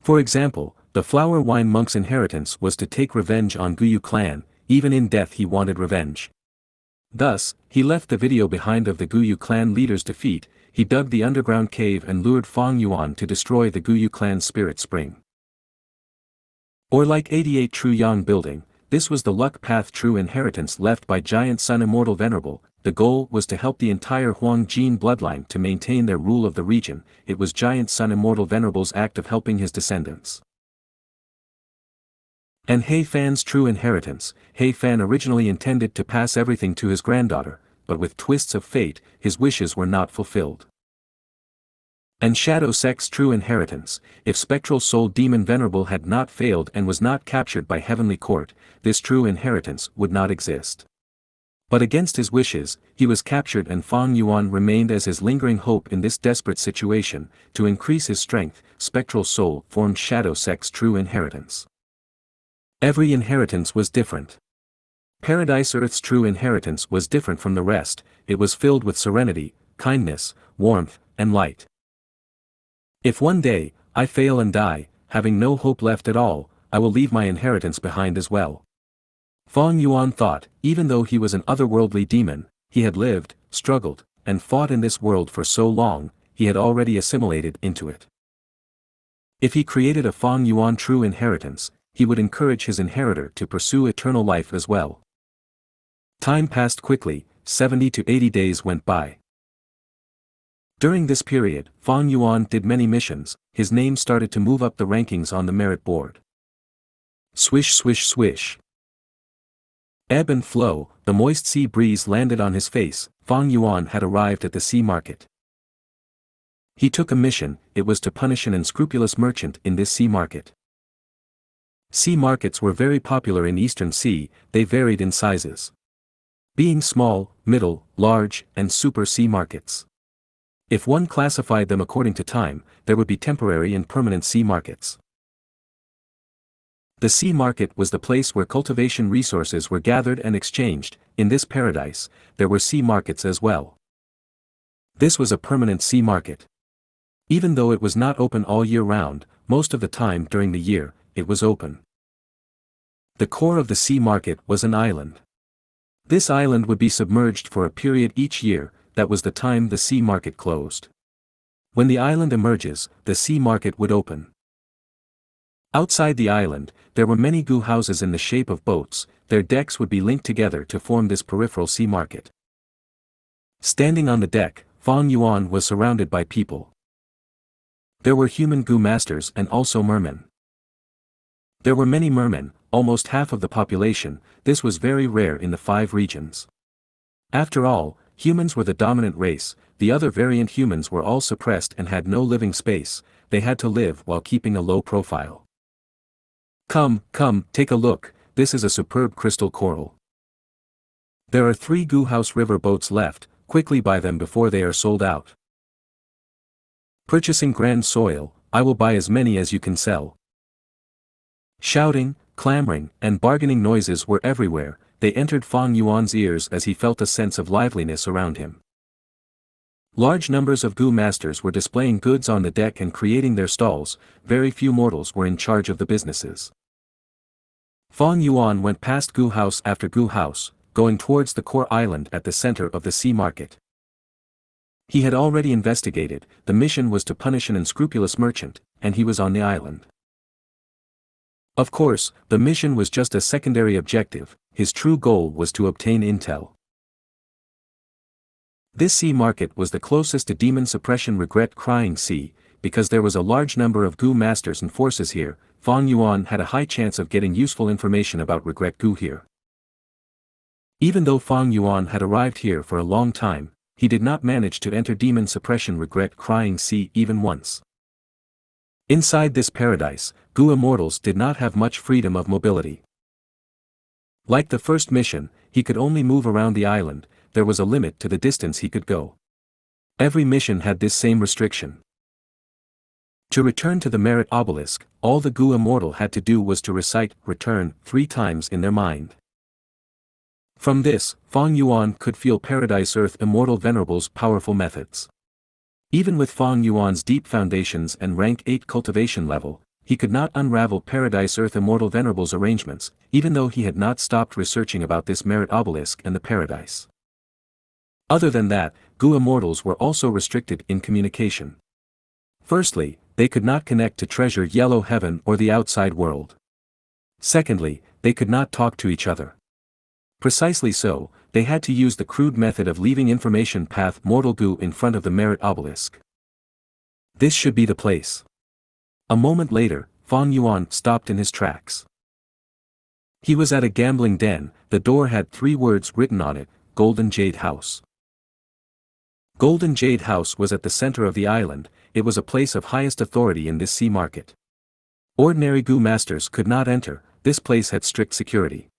For example, the Flower Wine Monk's inheritance was to take revenge on Guyu clan, even in death he wanted revenge. Thus, he left the video behind of the Guyu clan leader's defeat, he dug the underground cave and lured Fang Yuan to destroy the Guyu clan's spirit spring. Or like 88 True Yang building, this was the luck path true inheritance left by Giant Sun Immortal Venerable. The goal was to help the entire Huang Jin bloodline to maintain their rule of the region, it was Giant Sun Immortal Venerable's act of helping his descendants. And He Fan's true inheritance, He Fan originally intended to pass everything to his granddaughter, but with twists of fate, his wishes were not fulfilled. And Shadow Sect's true inheritance, if Spectral Soul Demon Venerable had not failed and was not captured by Heavenly Court, this true inheritance would not exist. But against his wishes, he was captured and Fang Yuan remained as his lingering hope in this desperate situation. To increase his strength, Spectral Soul formed Shadow Sect's true inheritance. Every inheritance was different. Paradise Earth's true inheritance was different from the rest. It was filled with serenity, kindness, warmth, and light. If one day, I fail and die, having no hope left at all, I will leave my inheritance behind as well. Fang Yuan thought, even though he was an otherworldly demon, he had lived, struggled, and fought in this world for so long, he had already assimilated into it. If he created a Fang Yuan true inheritance, he would encourage his inheritor to pursue eternal life as well. Time passed quickly, 70 to 80 days went by. During this period, Fang Yuan did many missions. His name started to move up the rankings on the merit board. Swish swish swish. Ebb and flow, the moist sea breeze landed on his face. Fang Yuan had arrived at the sea market. He took a mission. It was to punish an unscrupulous merchant in this sea market. Sea markets were very popular in Eastern Sea. They varied in sizes, being small, middle, large, and super sea markets. If one classified them according to time, there would be temporary and permanent sea markets. The sea market was the place where cultivation resources were gathered and exchanged. In this paradise, there were sea markets as well. This was a permanent sea market. Even though it was not open all year round, most of the time during the year, it was open. The core of the sea market was an island. This island would be submerged for a period each year. That was the time the sea market closed. When the island emerges, the sea market would open. Outside the island, there were many gu houses in the shape of boats. Their decks would be linked together to form this peripheral sea market. Standing on the deck, Fang Yuan was surrounded by people. There were human gu masters and also mermen. There were many mermen, almost half of the population. This was very rare in the 5 regions. After all, humans were the dominant race. The other variant humans were all suppressed and had no living space. They had to live while keeping a low profile. Come, take a look. This is a superb crystal coral. There are 3 gu house river boats left. Quickly buy them before they are sold out. Purchasing grand soil, I will buy as many as you can sell. Shouting, clamoring, and bargaining noises were everywhere. They entered Fang Yuan's ears as he felt a sense of liveliness around him. Large numbers of gu masters were displaying goods on the deck and creating their stalls. Very few mortals were in charge of the businesses. Fang Yuan went past gu house after gu house, going towards the core island at the center of the sea market. He had already investigated. The mission was to punish an unscrupulous merchant, and he was on the island. Of course, the mission was just a secondary objective. His true goal was to obtain intel. This sea market was the closest to demon suppression regret crying sea. Because there was a large number of gu masters and forces here, Fang Yuan had a high chance of getting useful information about regret gu here. Even though Fang Yuan had arrived here for a long time, he did not manage to enter demon suppression regret crying sea even once. Inside this paradise, gu immortals did not have much freedom of mobility. Like the first mission, he could only move around the island. There was a limit to the distance he could go. Every mission had this same restriction. To return to the merit obelisk, all the gu immortal had to do was to recite "return" 3 times in their mind. From this, Fang Yuan could feel Paradise Earth Immortal Venerable's powerful methods. Even with Fang Yuan's deep foundations and rank 8 cultivation level, he could not unravel Paradise Earth Immortal Venerable's arrangements, even though he had not stopped researching about this merit obelisk and the paradise. Other than that, gu immortals were also restricted in communication. Firstly, they could not connect to Treasure Yellow Heaven or the outside world. Secondly, they could not talk to each other. Precisely so, they had to use the crude method of leaving information path mortal gu in front of the merit obelisk. This should be the place. A moment later, Fang Yuan stopped in his tracks. He was at a gambling den. The door had 3 words written on it: Golden Jade House. Golden Jade House was at the center of the island. It was a place of highest authority in this sea market. Ordinary Gu masters could not enter, this place had strict security.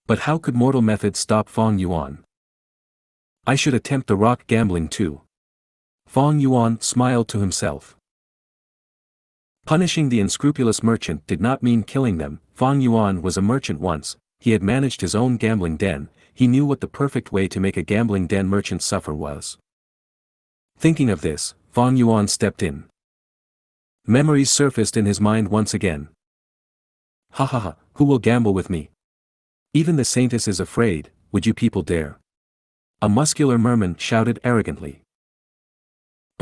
But how could mortal methods stop Fong Yuan? I should attempt the rock gambling too. Fong Yuan smiled to himself. Punishing the unscrupulous merchant did not mean killing them. Fong Yuan was a merchant once, he had managed his own gambling den, he knew what the perfect way to make a gambling den merchant suffer was. Thinking of this, Fong Yuan stepped in. Memories surfaced in his mind once again. Ha ha ha, who will gamble with me? Even the saintess is afraid, would you people dare? A muscular merman shouted arrogantly.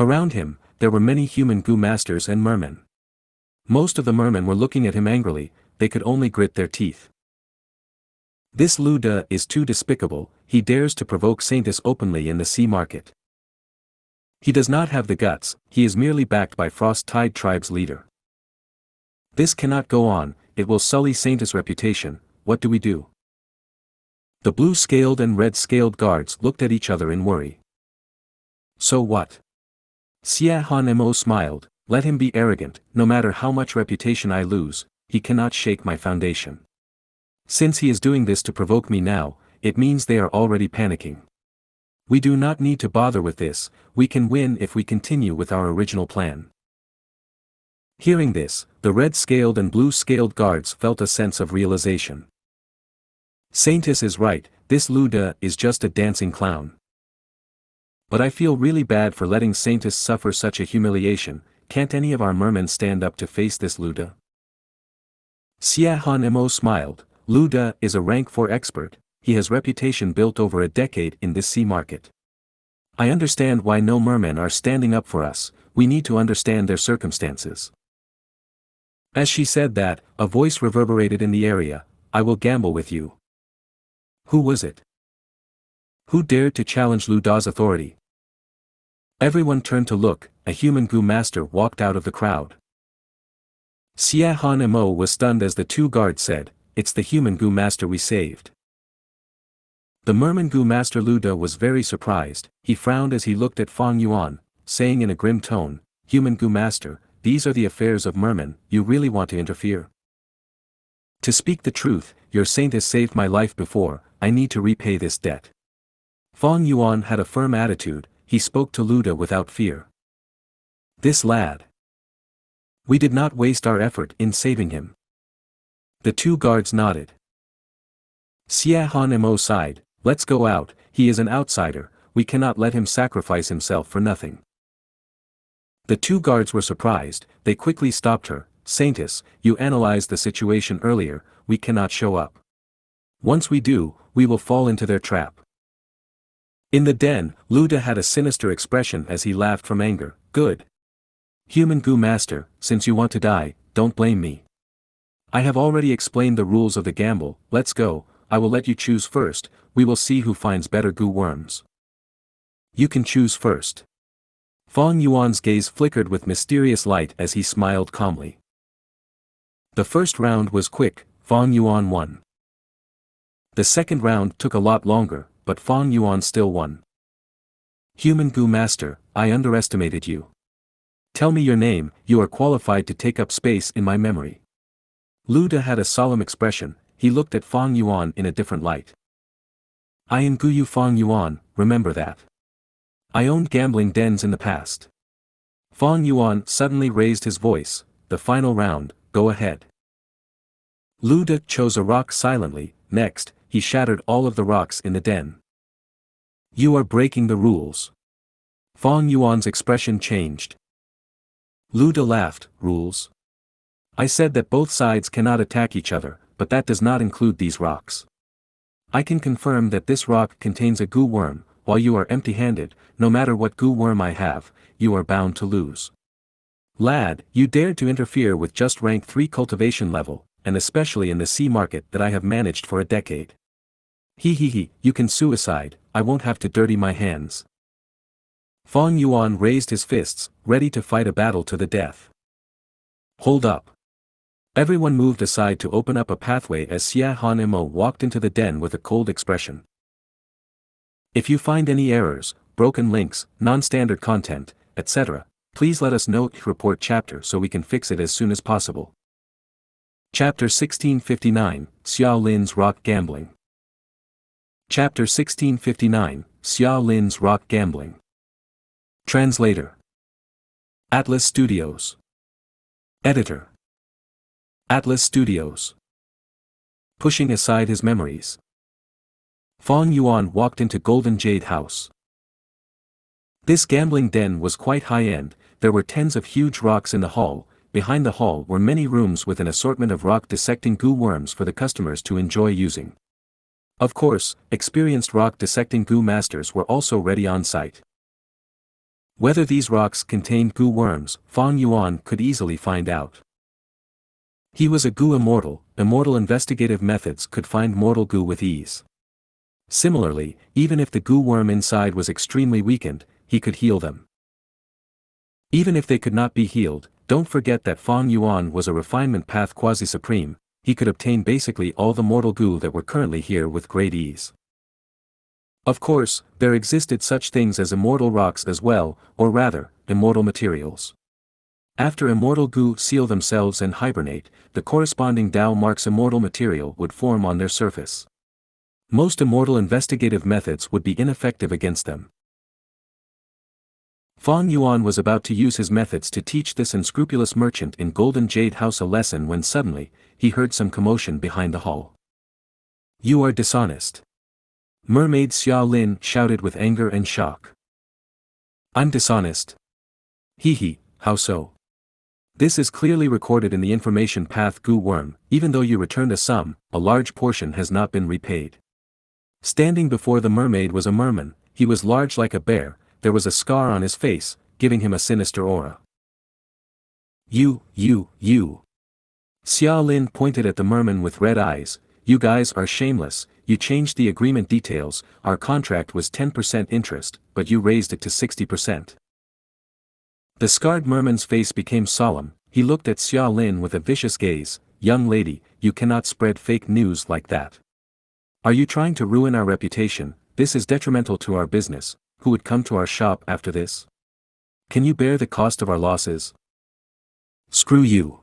Around him, there were many human Gu masters and mermen. Most of the mermen were looking at him angrily, they could only grit their teeth. This Lu De is too despicable, he dares to provoke saintess openly in the sea market. He does not have the guts, he is merely backed by Frost Tide Tribe's leader. This cannot go on, it will sully saintess' reputation, what do we do? The blue-scaled and red-scaled guards looked at each other in worry. So what? Xianxia smiled, let him be arrogant, no matter how much reputation I lose, he cannot shake my foundation. Since he is doing this to provoke me now, it means they are already panicking. We do not need to bother with this, we can win if we continue with our original plan. Hearing this, the red-scaled and blue-scaled guards felt a sense of realization. Saintess is right, this Lu De is just a dancing clown. But I feel really bad for letting Saintess suffer such a humiliation, can't any of our mermen stand up to face this Lu De? Xianxia smiled, Lu De is a rank 4 expert, he has reputation built over a decade in this sea market. I understand why no mermen are standing up for us, we need to understand their circumstances. As she said that, a voice reverberated in the area, I will gamble with you. Who was it? Who dared to challenge Lu De's authority? Everyone turned to look, a human Gu master walked out of the crowd. Xianxia was stunned as the two guards said, it's the human Gu master we saved. The merman Gu master Lu De was very surprised, he frowned as he looked at Fong Yuan, saying in a grim tone, human Gu master, these are the affairs of mermen, you really want to interfere? To speak the truth, your saintess saved my life before, I need to repay this debt. Fong Yuan had a firm attitude, he spoke to Lu De without fear. This lad. We did not waste our effort in saving him. The two guards nodded. Xianxia sighed, let's go out, he is an outsider, we cannot let him sacrifice himself for nothing. The two guards were surprised, they quickly stopped her, Saintess, you analyzed the situation earlier, we cannot show up. Once we do, we will fall into their trap. In the den, Lu De had a sinister expression as he laughed from anger, good. Human Gu master, since you want to die, don't blame me. I have already explained the rules of the gamble, let's go, I will let you choose first, we will see who finds better Gu worms. You can choose first. Fong Yuan's gaze flickered with mysterious light as he smiled calmly. The first round was quick, Fong Yuan won. The second round took a lot longer, but Fong Yuan still won. Human Gu master, I underestimated you. Tell me your name, you are qualified to take up space in my memory. Lu De had a solemn expression, he looked at Fong Yuan in a different light. I am Guyu Fong Yuan, remember that. I owned gambling dens in the past. Fong Yuan suddenly raised his voice, the final round, go ahead. Lu De chose a rock silently, next, he shattered all of the rocks in the den. You are breaking the rules. Fong Yuan's expression changed. Lu De laughed, rules? I said that both sides cannot attack each other, but that does not include these rocks. I can confirm that this rock contains a Gu worm, while you are empty-handed, no matter what Gu worm I have, you are bound to lose. Lad, you dared to interfere with just rank 3 cultivation level, and especially in the sea market that I have managed for a decade. He, you can suicide, I won't have to dirty my hands. Fong Yuan raised his fists, ready to fight a battle to the death. Hold up. Everyone moved aside to open up a pathway as Xianxia walked into the den with a cold expression. If you find any errors, broken links, non-standard content, etc. Please let us know report chapter so we can fix it as soon as possible. Chapter 1659, Xiao Lin's Rock Gambling. Chapter 1659, Xiao Lin's Rock Gambling. Translator. Atlas Studios. Editor. Atlas Studios. Pushing aside his memories. Fang Yuan walked into Golden Jade House. This gambling den was quite high-end. There were tens of huge rocks in the hall. Behind the hall were many rooms with an assortment of rock-dissecting goo worms for the customers to enjoy using. Of course, experienced rock-dissecting goo masters were also ready on site. Whether these rocks contained goo worms, Fang Yuan could easily find out. He was a goo immortal. Immortal investigative methods could find mortal goo with ease. Similarly, even if the goo worm inside was extremely weakened, he could heal them. Even if they could not be healed, don't forget that Fang Yuan was a refinement path quasi-supreme. He could obtain basically all the mortal goo that were currently here with great ease. Of course, there existed such things as immortal rocks as well, or rather, immortal materials. After immortal goo seal themselves and hibernate, the corresponding Dao marks immortal material would form on their surface. Most immortal investigative methods would be ineffective against them. Fang Yuan was about to use his methods to teach this unscrupulous merchant in Golden Jade House a lesson when suddenly, he heard some commotion behind the hall. "You are dishonest." Mermaid Xiao Lin shouted with anger and shock. "I'm dishonest? Hee, how so? This is clearly recorded in the information path goo worm. Even though you returned a sum, a large portion has not been repaid." Standing before the mermaid was a merman. He was large like a bear. There was a scar on his face, giving him a sinister aura. You. Xiao Lin pointed at the merman with red eyes. "You guys are shameless. You changed the agreement details. Our contract was 10% interest, but you raised it to 60%. The scarred merman's face became solemn. He looked at Xiao Lin with a vicious gaze. "Young lady, you cannot spread fake news like that. Are you trying to ruin our reputation? This is detrimental to our business. Who would come to our shop after this? Can you bear the cost of our losses?" "Screw you.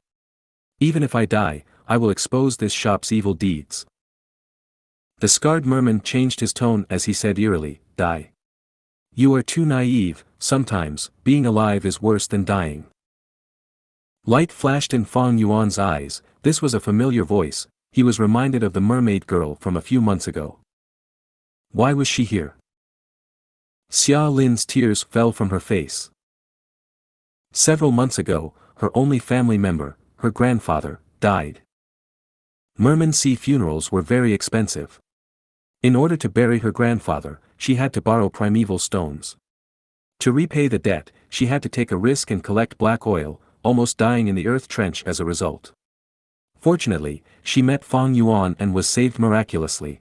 Even if I die, I will expose this shop's evil deeds." The scarred merman changed his tone as he said eerily, "Die. You are too naive. Sometimes, being alive is worse than dying." Light flashed in Fang Yuan's eyes. This was a familiar voice. He was reminded of the mermaid girl from a few months ago. Why was she here? Xiao Lin's tears fell from her face. Several months ago, her only family member, her grandfather, died. Merman Sea funerals were very expensive. In order to bury her grandfather, she had to borrow primeval stones. To repay the debt, she had to take a risk and collect black oil, almost dying in the earth trench as a result. Fortunately, she met Fang Yuan and was saved miraculously.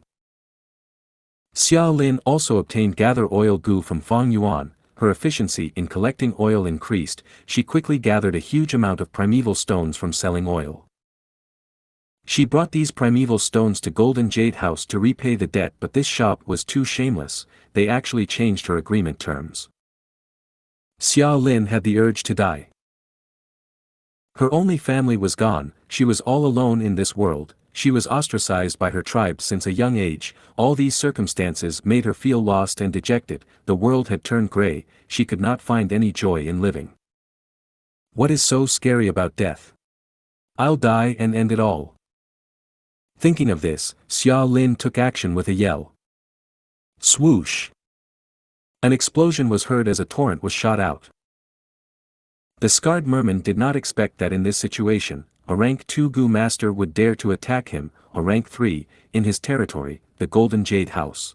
Xiao Lin also obtained gather oil goo from Fang Yuan. Her efficiency in collecting oil increased. She quickly gathered a huge amount of primeval stones from selling oil. She brought these primeval stones to Golden Jade House to repay the debt, but this shop was too shameless. They actually changed her agreement terms. Xiao Lin had the urge to die. Her only family was gone. She was all alone in this world. She was ostracized by her tribe since a young age. All these circumstances made her feel lost and dejected. The world had turned gray. She could not find any joy in living. What is so scary about death? I'll die and end it all. Thinking of this, Xiao Lin took action with a yell. Swoosh! An explosion was heard as a torrent was shot out. The scarred merman did not expect that in this situation, a rank 2 goo master would dare to attack him, a rank 3, in his territory, the Golden Jade House.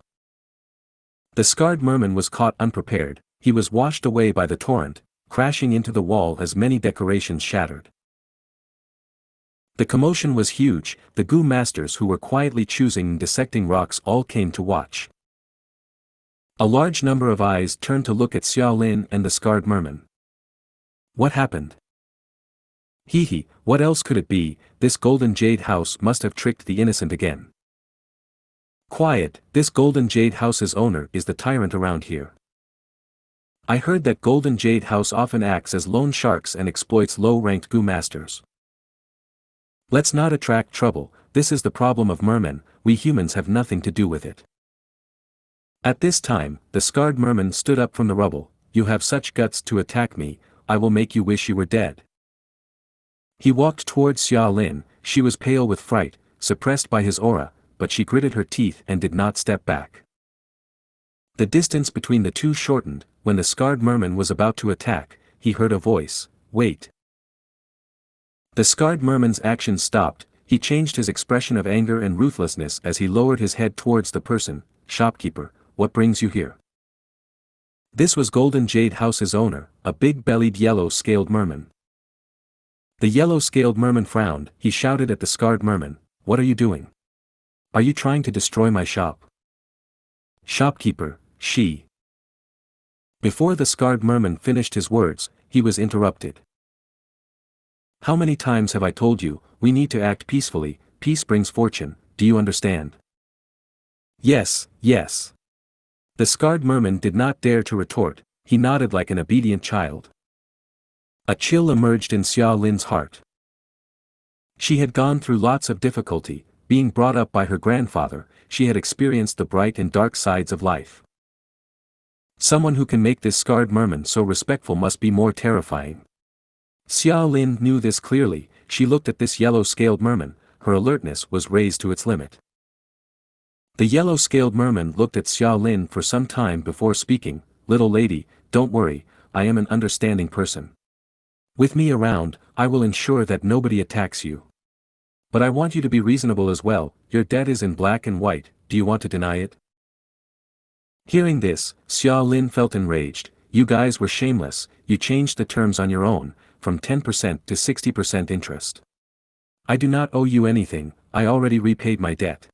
The scarred merman was caught unprepared. He was washed away by the torrent, crashing into the wall as many decorations shattered. The commotion was huge. The goo masters who were quietly choosing and dissecting rocks all came to watch. A large number of eyes turned to look at Xiao Lin and the scarred merman. What happened? What else could it be? This Golden Jade House must have tricked the innocent again. Quiet, this Golden Jade House's owner is the tyrant around here. I heard that Golden Jade House often acts as loan sharks and exploits low-ranked Gu masters. Let's not attract trouble, this is the problem of mermen, we humans have nothing to do with it. At this time, the scarred merman stood up from the rubble. You have such guts to attack me, I will make you wish you were dead. He walked towards Xia Lin, she was pale with fright, suppressed by his aura, but she gritted her teeth and did not step back. The distance between the two shortened. When the scarred merman was about to attack, he heard a voice, "Wait." The scarred merman's action stopped, he changed his expression of anger and ruthlessness as he lowered his head towards the person. "Shopkeeper, what brings you here?" This was Golden Jade House's owner, a big-bellied yellow-scaled merman. The yellow-scaled merman frowned, he shouted at the scarred merman, "What are you doing? Are you trying to destroy my shop?" "Shopkeeper, she." Before the scarred merman finished his words, he was interrupted. "How many times have I told you, we need to act peacefully, peace brings fortune, do you understand?" "Yes, yes." The scarred merman did not dare to retort, he nodded like an obedient child. A chill emerged in Xia Lin's heart. She had gone through lots of difficulty, being brought up by her grandfather, she had experienced the bright and dark sides of life. Someone who can make this scarred merman so respectful must be more terrifying. Xia Lin knew this clearly, she looked at this yellow-scaled merman, her alertness was raised to its limit. The yellow-scaled merman looked at Xia Lin for some time before speaking, "Little lady, don't worry, I am an understanding person. With me around, I will ensure that nobody attacks you. But I want you to be reasonable as well, your debt is in black and white, do you want to deny it?" Hearing this, Xia Lin felt enraged, "You guys were shameless, you changed the terms on your own, from 10% to 60% interest. I do not owe you anything, I already repaid my debt."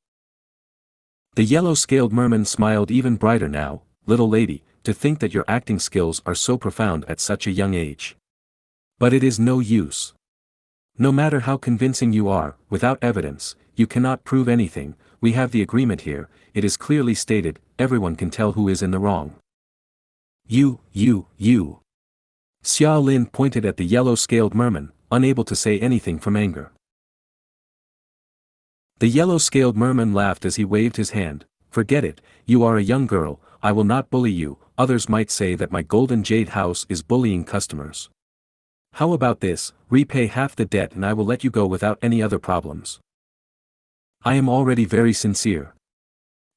The yellow-scaled merman smiled even brighter now, "Little lady, to think that your acting skills are so profound at such a young age. But it is no use. No matter how convincing you are, without evidence, you cannot prove anything, we have the agreement here, it is clearly stated, everyone can tell who is in the wrong." You. Xia Lin pointed at the yellow-scaled merman, unable to say anything from anger. The yellow-scaled merman laughed as he waved his hand, "Forget it, you are a young girl, I will not bully you, others might say that my Golden Jade House is bullying customers. How about this, repay half the debt and I will let you go without any other problems. I am already very sincere.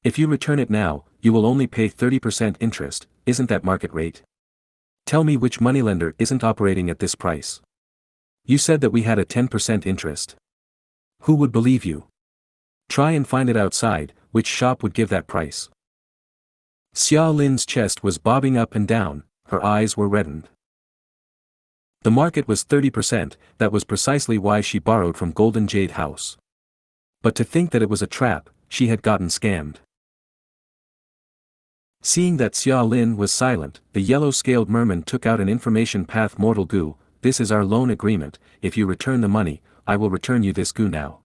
If you return it now, you will only pay 30% interest, isn't that market rate? Tell me which moneylender isn't operating at this price. You said that we had a 10% interest. Who would believe you? Try and find it outside, which shop would give that price?" Xia Lin's chest was bobbing up and down, her eyes were reddened. The market was 30%, that was precisely why she borrowed from Golden Jade House. But to think that it was a trap, she had gotten scammed. Seeing that Xia Lin was silent, the yellow-scaled merman took out an information path. "Mortal Gu, this is our loan agreement, if you return the money, I will return you this Gu now."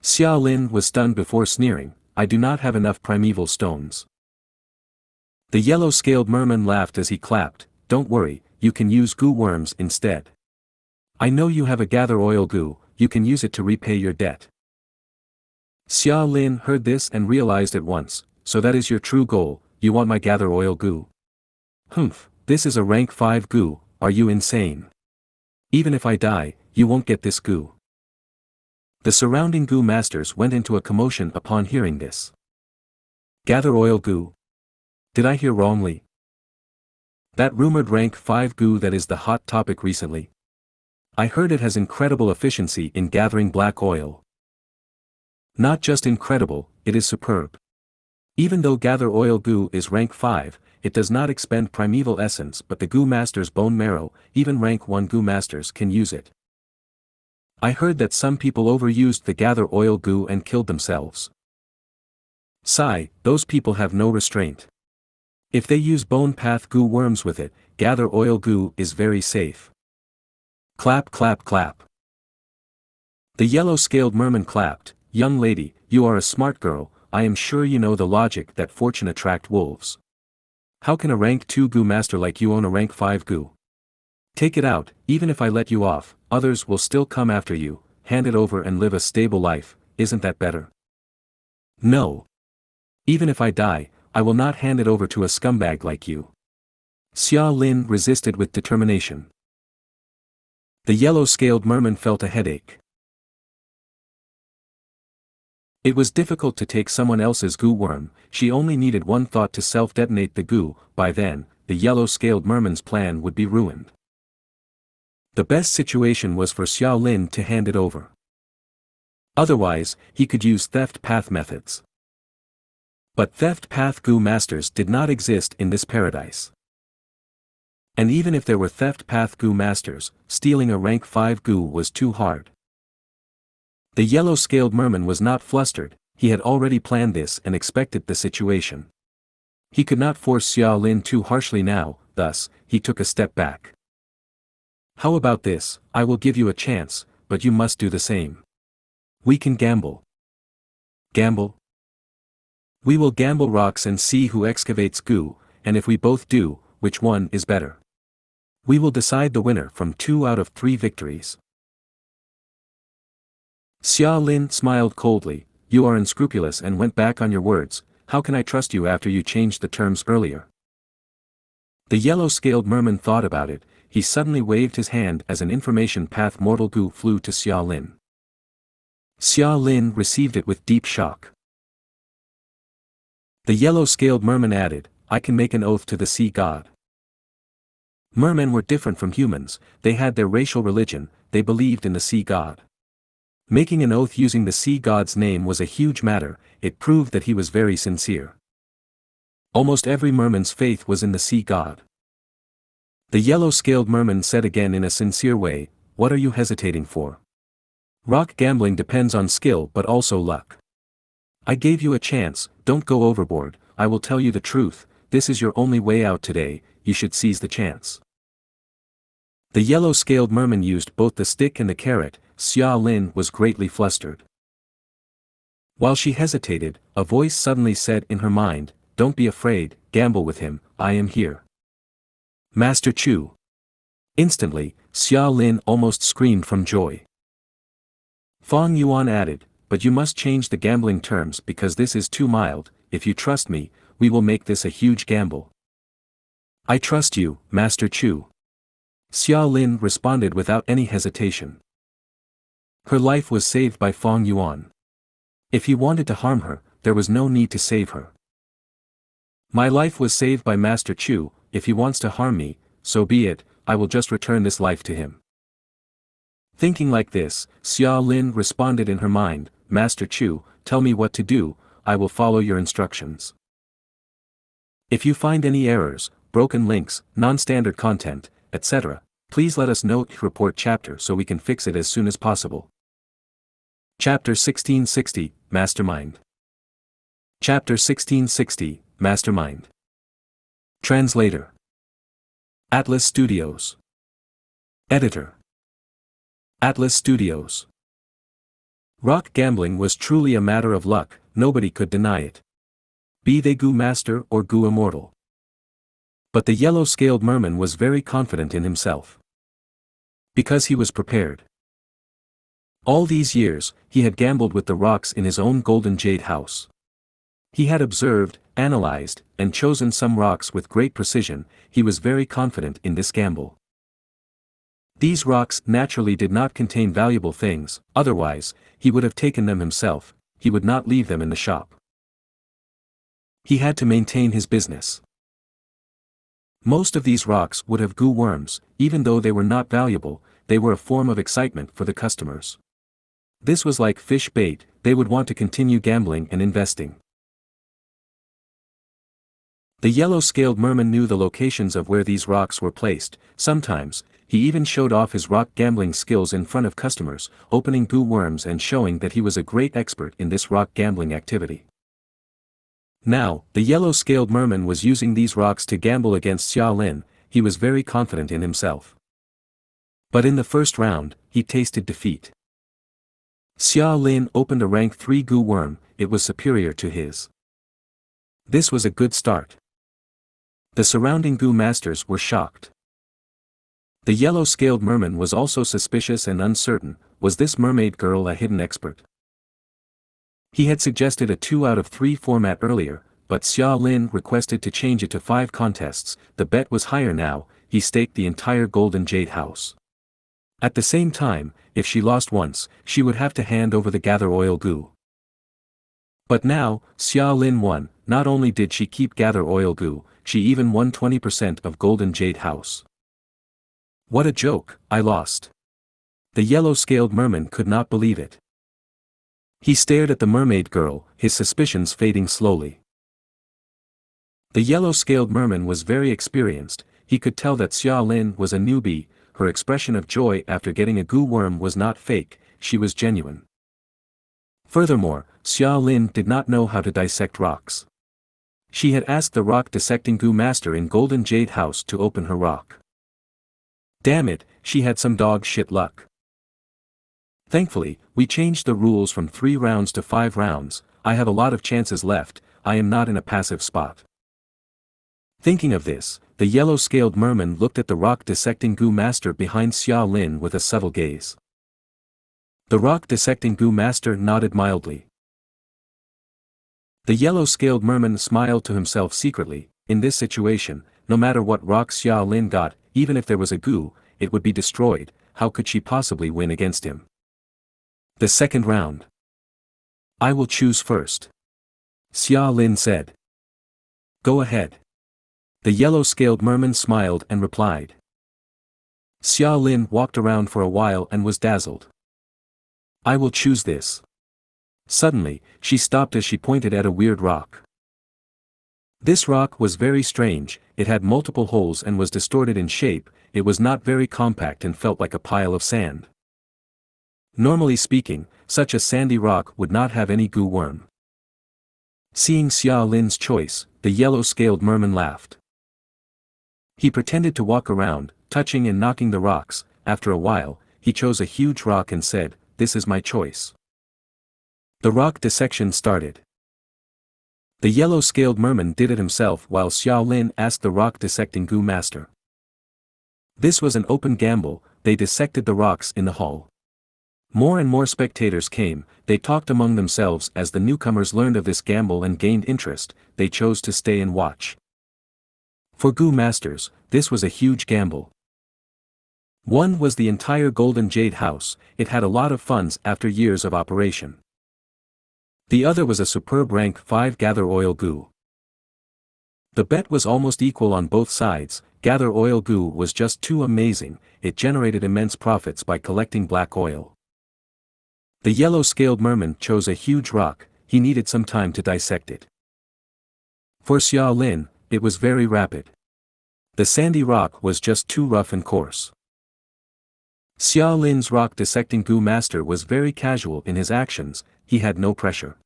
Xia Lin was stunned before sneering, "I do not have enough primeval stones." The yellow-scaled merman laughed as he clapped, "Don't worry, you can use Gu worms instead. I know you have a gather oil Gu, you can use it to repay your debt." Xia Lin heard this and realized at once, "So that is your true goal, you want my gather oil Gu? Humph, this is a rank 5 Gu, are you insane? Even if I die, you won't get this Gu." The surrounding Gu masters went into a commotion upon hearing this. Gather oil Gu? Did I hear wrongly? That rumored rank 5 Gu that is the hot topic recently. I heard it has incredible efficiency in gathering black oil. Not just incredible, it is superb. Even though gather oil Gu is rank 5, it does not expend primeval essence, but the Gu master's bone marrow, even rank 1 Gu masters can use it. I heard that some people overused the gather oil Gu and killed themselves. Sigh, those people have no restraint. If they use bone path Gu worms with it, gather oil Gu is very safe. Clap clap clap. The yellow-scaled merman clapped, "Young lady, you are a smart girl, I am sure you know the logic that fortune attract wolves. How can a rank 2 Gu master like you own a rank 5 Gu? Take it out, even if I let you off, others will still come after you, hand it over and live a stable life, isn't that better? No. Even if I die, I will not hand it over to a scumbag like you. Xia Lin resisted with determination. The yellow-scaled merman felt a headache. It was difficult to take someone else's Gu worm, she only needed one thought to self-detonate the Gu, by then, the yellow-scaled merman's plan would be ruined. The best situation was for Xia Lin to hand it over. Otherwise, he could use theft path methods. But theft path Gu masters did not exist in this paradise. And even if there were theft path Gu masters, stealing a rank 5 Gu was too hard. The yellow-scaled merman was not flustered, he had already planned this and expected the situation. He could not force Xia Lin too harshly now, thus, he took a step back. How about this, I will give you a chance, but you must do the same. We can gamble. Gamble? We will gamble rocks and see who excavates Gu, and if we both do, which one is better. We will decide the winner from 2 out of 3 victories. Xia Lin smiled coldly, you are unscrupulous and went back on your words, how can I trust you after you changed the terms earlier? The yellow-scaled merman thought about it, he suddenly waved his hand as an information path mortal Gu flew to Xia Lin. Xia Lin received it with deep shock. The yellow-scaled merman added, I can make an oath to the sea god. Mermen were different from humans, they had their racial religion, they believed in the sea god. Making an oath using the sea god's name was a huge matter, it proved that he was very sincere. Almost every merman's faith was in the sea god. The yellow-scaled merman said again in a sincere way, what are you hesitating for? Rock gambling depends on skill but also luck. I gave you a chance, don't go overboard, I will tell you the truth, this is your only way out today, you should seize the chance. The yellow-scaled merman used both the stick and the carrot, Xia Lin was greatly flustered. While she hesitated, a voice suddenly said in her mind, don't be afraid, gamble with him, I am here. Master Chu. Instantly, Xia Lin almost screamed from joy. Fang Yuan added, but you must change the gambling terms because this is too mild, if you trust me, we will make this a huge gamble. I trust you, Master Chu. Xia Lin responded without any hesitation. Her life was saved by Fang Yuan. If he wanted to harm her, there was no need to save her. My life was saved by Master Chu, if he wants to harm me, so be it, I will just return this life to him. Thinking like this, Xia Lin responded in her mind, Master Chu, tell me what to do, I will follow your instructions. If you find any errors, broken links, non-standard content, etc., please let us know, report chapter so we can fix it as soon as possible. Chapter 1660, Mastermind. Chapter 1660, Mastermind. Translator. Atlas Studios. Editor. Atlas Studios. Rock gambling was truly a matter of luck, nobody could deny it. Be they Gu Master or Gu Immortal. But the yellow-scaled merman was very confident in himself. Because he was prepared. All these years, he had gambled with the rocks in his own golden jade house. He had observed, analyzed, and chosen some rocks with great precision, he was very confident in this gamble. These rocks naturally did not contain valuable things, otherwise, he would have taken them himself, he would not leave them in the shop. He had to maintain his business. Most of these rocks would have Gu worms, even though they were not valuable, they were a form of excitement for the customers. This was like fish bait, they would want to continue gambling and investing. The yellow-scaled merman knew the locations of where these rocks were placed, sometimes, he even showed off his rock gambling skills in front of customers, opening Gu worms and showing that he was a great expert in this rock gambling activity. Now, the yellow-scaled merman was using these rocks to gamble against Xia Lin, he was very confident in himself. But in the first round, he tasted defeat. Xia Lin opened a rank 3 Gu worm, it was superior to his. This was a good start. The surrounding Gu masters were shocked. The yellow-scaled merman was also suspicious and uncertain. Was this mermaid girl a hidden expert? He had suggested a 2 out of 3 format earlier, but Xia Lin requested to change it to 5 contests. The bet was higher now. He staked the entire Golden Jade House. At the same time, if she lost once, she would have to hand over the Gather Oil Gu. But now, Xia Lin won. Not only did she keep Gather Oil Gu, she even won 20% of Golden Jade House. What a joke, I lost. The yellow-scaled merman could not believe it. He stared at the mermaid girl, his suspicions fading slowly. The yellow-scaled merman was very experienced. He could tell that Xia Lin was a newbie. Her expression of joy after getting a Gu worm was not fake, she was genuine. Furthermore, Xia Lin did not know how to dissect rocks. She had asked the rock dissecting Gu master in Golden Jade House to open her rock. Damn it, she had some dog shit luck. Thankfully, we changed the rules from 3 rounds to 5 rounds. I have a lot of chances left. I am not in a passive spot. Thinking of this, the yellow-scaled merman looked at the rock-dissecting Gu master behind Xia Lin with a subtle gaze. The rock-dissecting Gu master nodded mildly. The yellow-scaled merman smiled to himself secretly. In this situation, no matter what rock Xia Lin got, even if there was a Gu, it would be destroyed. How could she possibly win against him? The second round. I will choose first. Xia Lin said. Go ahead. The yellow-scaled merman smiled and replied. Xia Lin walked around for a while and was dazzled. I will choose this. Suddenly, she stopped as she pointed at a weird rock. This rock was very strange. It had multiple holes and was distorted in shape. It was not very compact and felt like a pile of sand. Normally speaking, such a sandy rock would not have any Gu worm. Seeing Xia Lin's choice, the yellow-scaled merman laughed. He pretended to walk around, touching and knocking the rocks. After a while, he chose a huge rock and said, "This is my choice." The rock dissection started. The yellow-scaled merman did it himself while Xia Lin asked the rock-dissecting Gu master. This was an open gamble. They dissected the rocks in the hall. More and more spectators came. They talked among themselves as the newcomers learned of this gamble and gained interest. They chose to stay and watch. For Gu masters, this was a huge gamble. One was the entire Golden Jade House. It had a lot of funds after years of operation. The other was a superb rank 5 Gather Oil Gu. The bet was almost equal on both sides. Gather Oil Gu was just too amazing. It generated immense profits by collecting black oil. The yellow-scaled merman chose a huge rock. He needed some time to dissect it. For Xia Lin, it was very rapid. The sandy rock was just too rough and coarse. Xia Lin's rock dissecting Gu master was very casual in his actions. He had no pressure.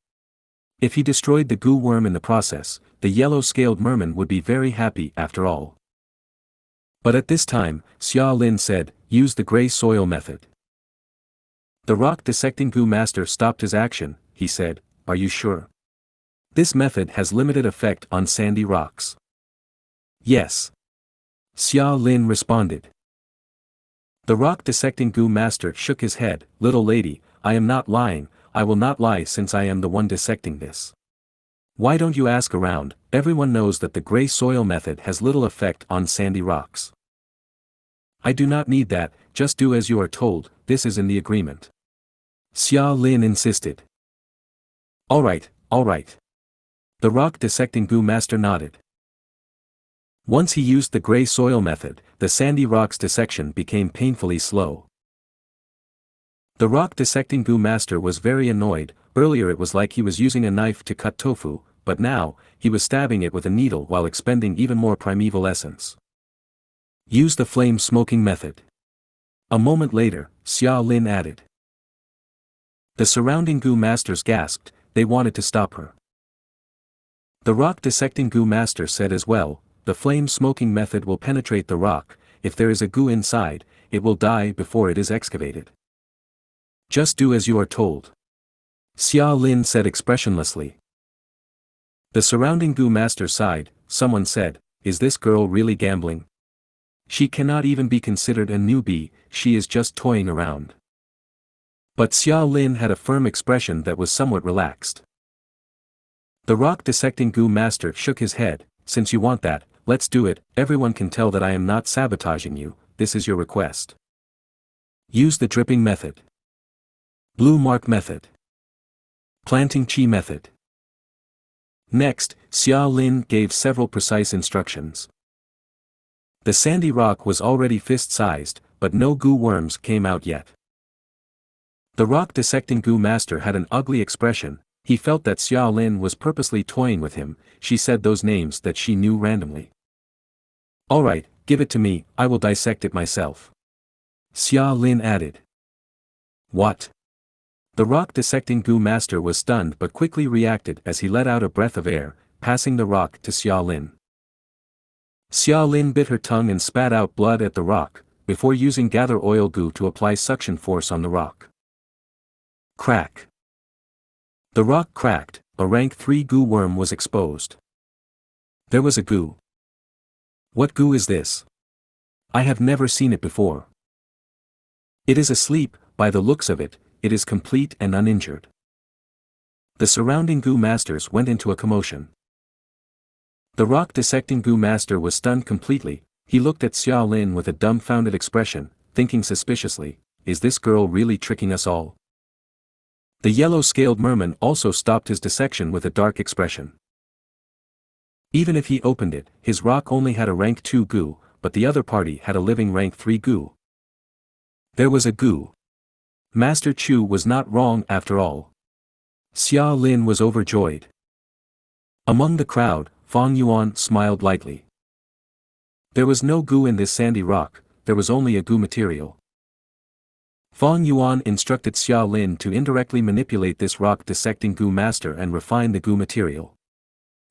If he destroyed the Gu worm in the process, the yellow-scaled merman would be very happy after all. But at this time, Xia Lin said, "Use the gray soil method." The rock dissecting Gu master stopped his action. He said, "Are you sure? This method has limited effect on sandy rocks." "Yes." Xia Lin responded. The rock dissecting Gu master shook his head. "Little lady, I am not lying. I will not lie since I am the one dissecting this. Why don't you ask around? Everyone knows that the gray soil method has little effect on sandy rocks." "I do not need that, just do as you are told, this is in the agreement." Xia Lin insisted. All right. The rock dissecting Gu master nodded. Once he used the gray soil method, the sandy rock's dissection became painfully slow. The rock dissecting Gu master was very annoyed. Earlier it was like he was using a knife to cut tofu, but now, he was stabbing it with a needle while expending even more primeval essence. Use the flame smoking method. A moment later, Xia Lin added. The surrounding Gu masters gasped. They wanted to stop her. The rock dissecting Gu master said as well, "The flame smoking method will penetrate the rock. If there is a Gu inside, it will die before it is excavated. Just do as you are told." Xia Lin said expressionlessly. The surrounding Gu master sighed. Someone said, is this girl really gambling? She cannot even be considered a newbie, she is just toying around. But Xiao Lin had a firm expression that was somewhat relaxed. The rock dissecting Gu master shook his head. Since you want that, let's do it. Everyone can tell that I am not sabotaging you, this is your request. Use the dripping method. Blue mark method. Planting chi method. Next, Xiao Lin gave several precise instructions. The sandy rock was already fist-sized, but no Gu worms came out yet. The rock dissecting Gu master had an ugly expression. He felt that Xiao Lin was purposely toying with him. She said those names that she knew randomly. Alright, give it to me, I will dissect it myself. Xiao Lin added. What? The rock dissecting Gu master was stunned but quickly reacted as he let out a breath of air, passing the rock to Xiao Lin. Xiao Lin bit her tongue and spat out blood at the rock, before using gather oil Gu to apply suction force on the rock. Crack. The rock cracked, a rank 3 Gu worm was exposed. There was a Gu. What Gu is this? I have never seen it before. It is asleep, by the looks of it, it is complete and uninjured. The surrounding Gu masters went into a commotion. The rock dissecting Gu master was stunned completely. He looked at Xiao Lin with a dumbfounded expression, thinking suspiciously, is this girl really tricking us all? The yellow-scaled merman also stopped his dissection with a dark expression. Even if he opened it, his rock only had a rank 2 Gu, but the other party had a living rank 3 Gu. There was a Gu. Master Chu was not wrong after all. Xiao Lin was overjoyed. Among the crowd, Fang Yuan smiled lightly. There was no Gu in this sandy rock, there was only a Gu material. Fang Yuan instructed Xiao Lin to indirectly manipulate this rock dissecting Gu master and refine the Gu material.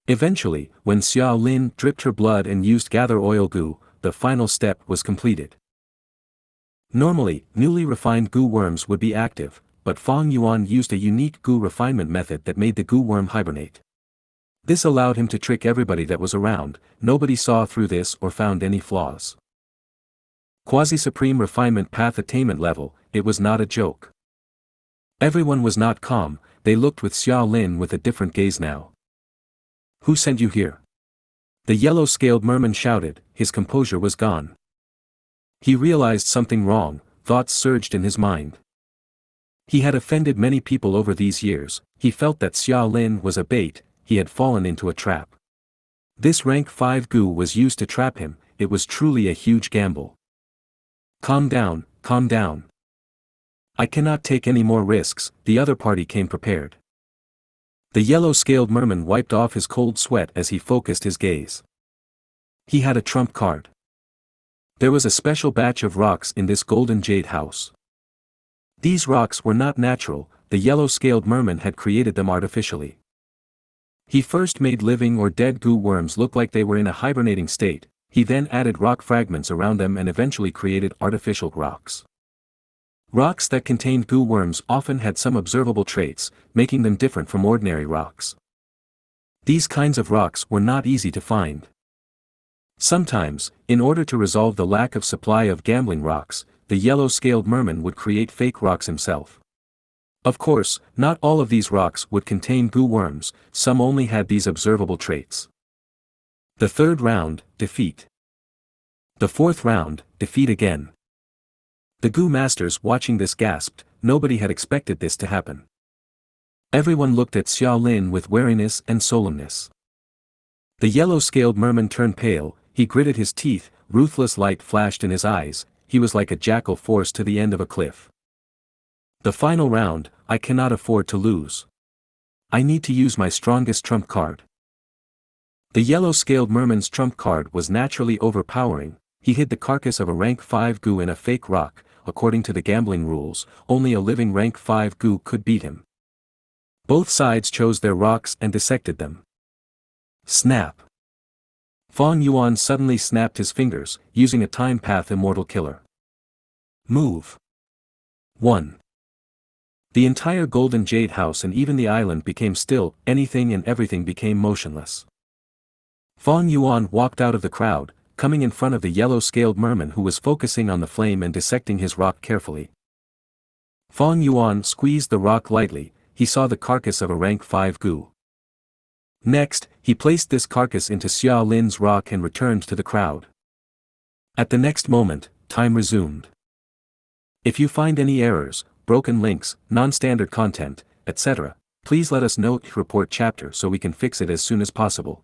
Eventually, when Xiao Lin dripped her blood and used gather oil Gu, the final step was completed. Normally, newly refined Gu worms would be active, but Fang Yuan used a unique Gu refinement method that made the Gu worm hibernate. This allowed him to trick everybody that was around. Nobody saw through this or found any flaws. Quasi-supreme refinement path attainment level, it was not a joke. Everyone was not calm, they looked with Xiao Lin with a different gaze now. Who sent you here? The yellow-scaled merman shouted, his composure was gone. He realized something wrong, thoughts surged in his mind. He had offended many people over these years, he felt that Xiao Lin was a bait, he had fallen into a trap. This rank 5 Gu was used to trap him, it was truly a huge gamble. Calm down, calm down. I cannot take any more risks, the other party came prepared. The yellow-scaled merman wiped off his cold sweat as he focused his gaze. He had a trump card. There was a special batch of rocks in this golden jade house. These rocks were not natural, the yellow-scaled merman had created them artificially. He first made living or dead Gu worms look like they were in a hibernating state, he then added rock fragments around them and eventually created artificial rocks. Rocks that contained Gu worms often had some observable traits, making them different from ordinary rocks. These kinds of rocks were not easy to find. Sometimes, in order to resolve the lack of supply of gambling rocks, the yellow-scaled merman would create fake rocks himself. Of course, not all of these rocks would contain Gu worms, some only had these observable traits. The third round, defeat. The fourth round, defeat again. The Gu masters watching this gasped, nobody had expected this to happen. Everyone looked at Xiao Lin with wariness and solemnness. The yellow-scaled merman turned pale, he gritted his teeth, ruthless light flashed in his eyes, he was like a jackal forced to the end of a cliff. The final round, I cannot afford to lose. I need to use my strongest trump card. The yellow-scaled merman's trump card was naturally overpowering, he hid the carcass of a rank 5 Gu in a fake rock, according to the gambling rules, only a living rank 5 Gu could beat him. Both sides chose their rocks and dissected them. Snap. Fang Yuan suddenly snapped his fingers, using a time path immortal killer. Move. 1. The entire golden jade house and even the island became still, anything and everything became motionless. Fang Yuan walked out of the crowd, coming in front of the yellow-scaled merman who was focusing on the flame and dissecting his rock carefully. Fang Yuan squeezed the rock lightly. He saw the carcass of a rank 5 Gu. Next, he placed this carcass into Xiao Lin's rock and returned to the crowd. At the next moment, time resumed. If you find any errors, broken links, non-standard content, etc., please let us know. Report chapter so we can fix it as soon as possible.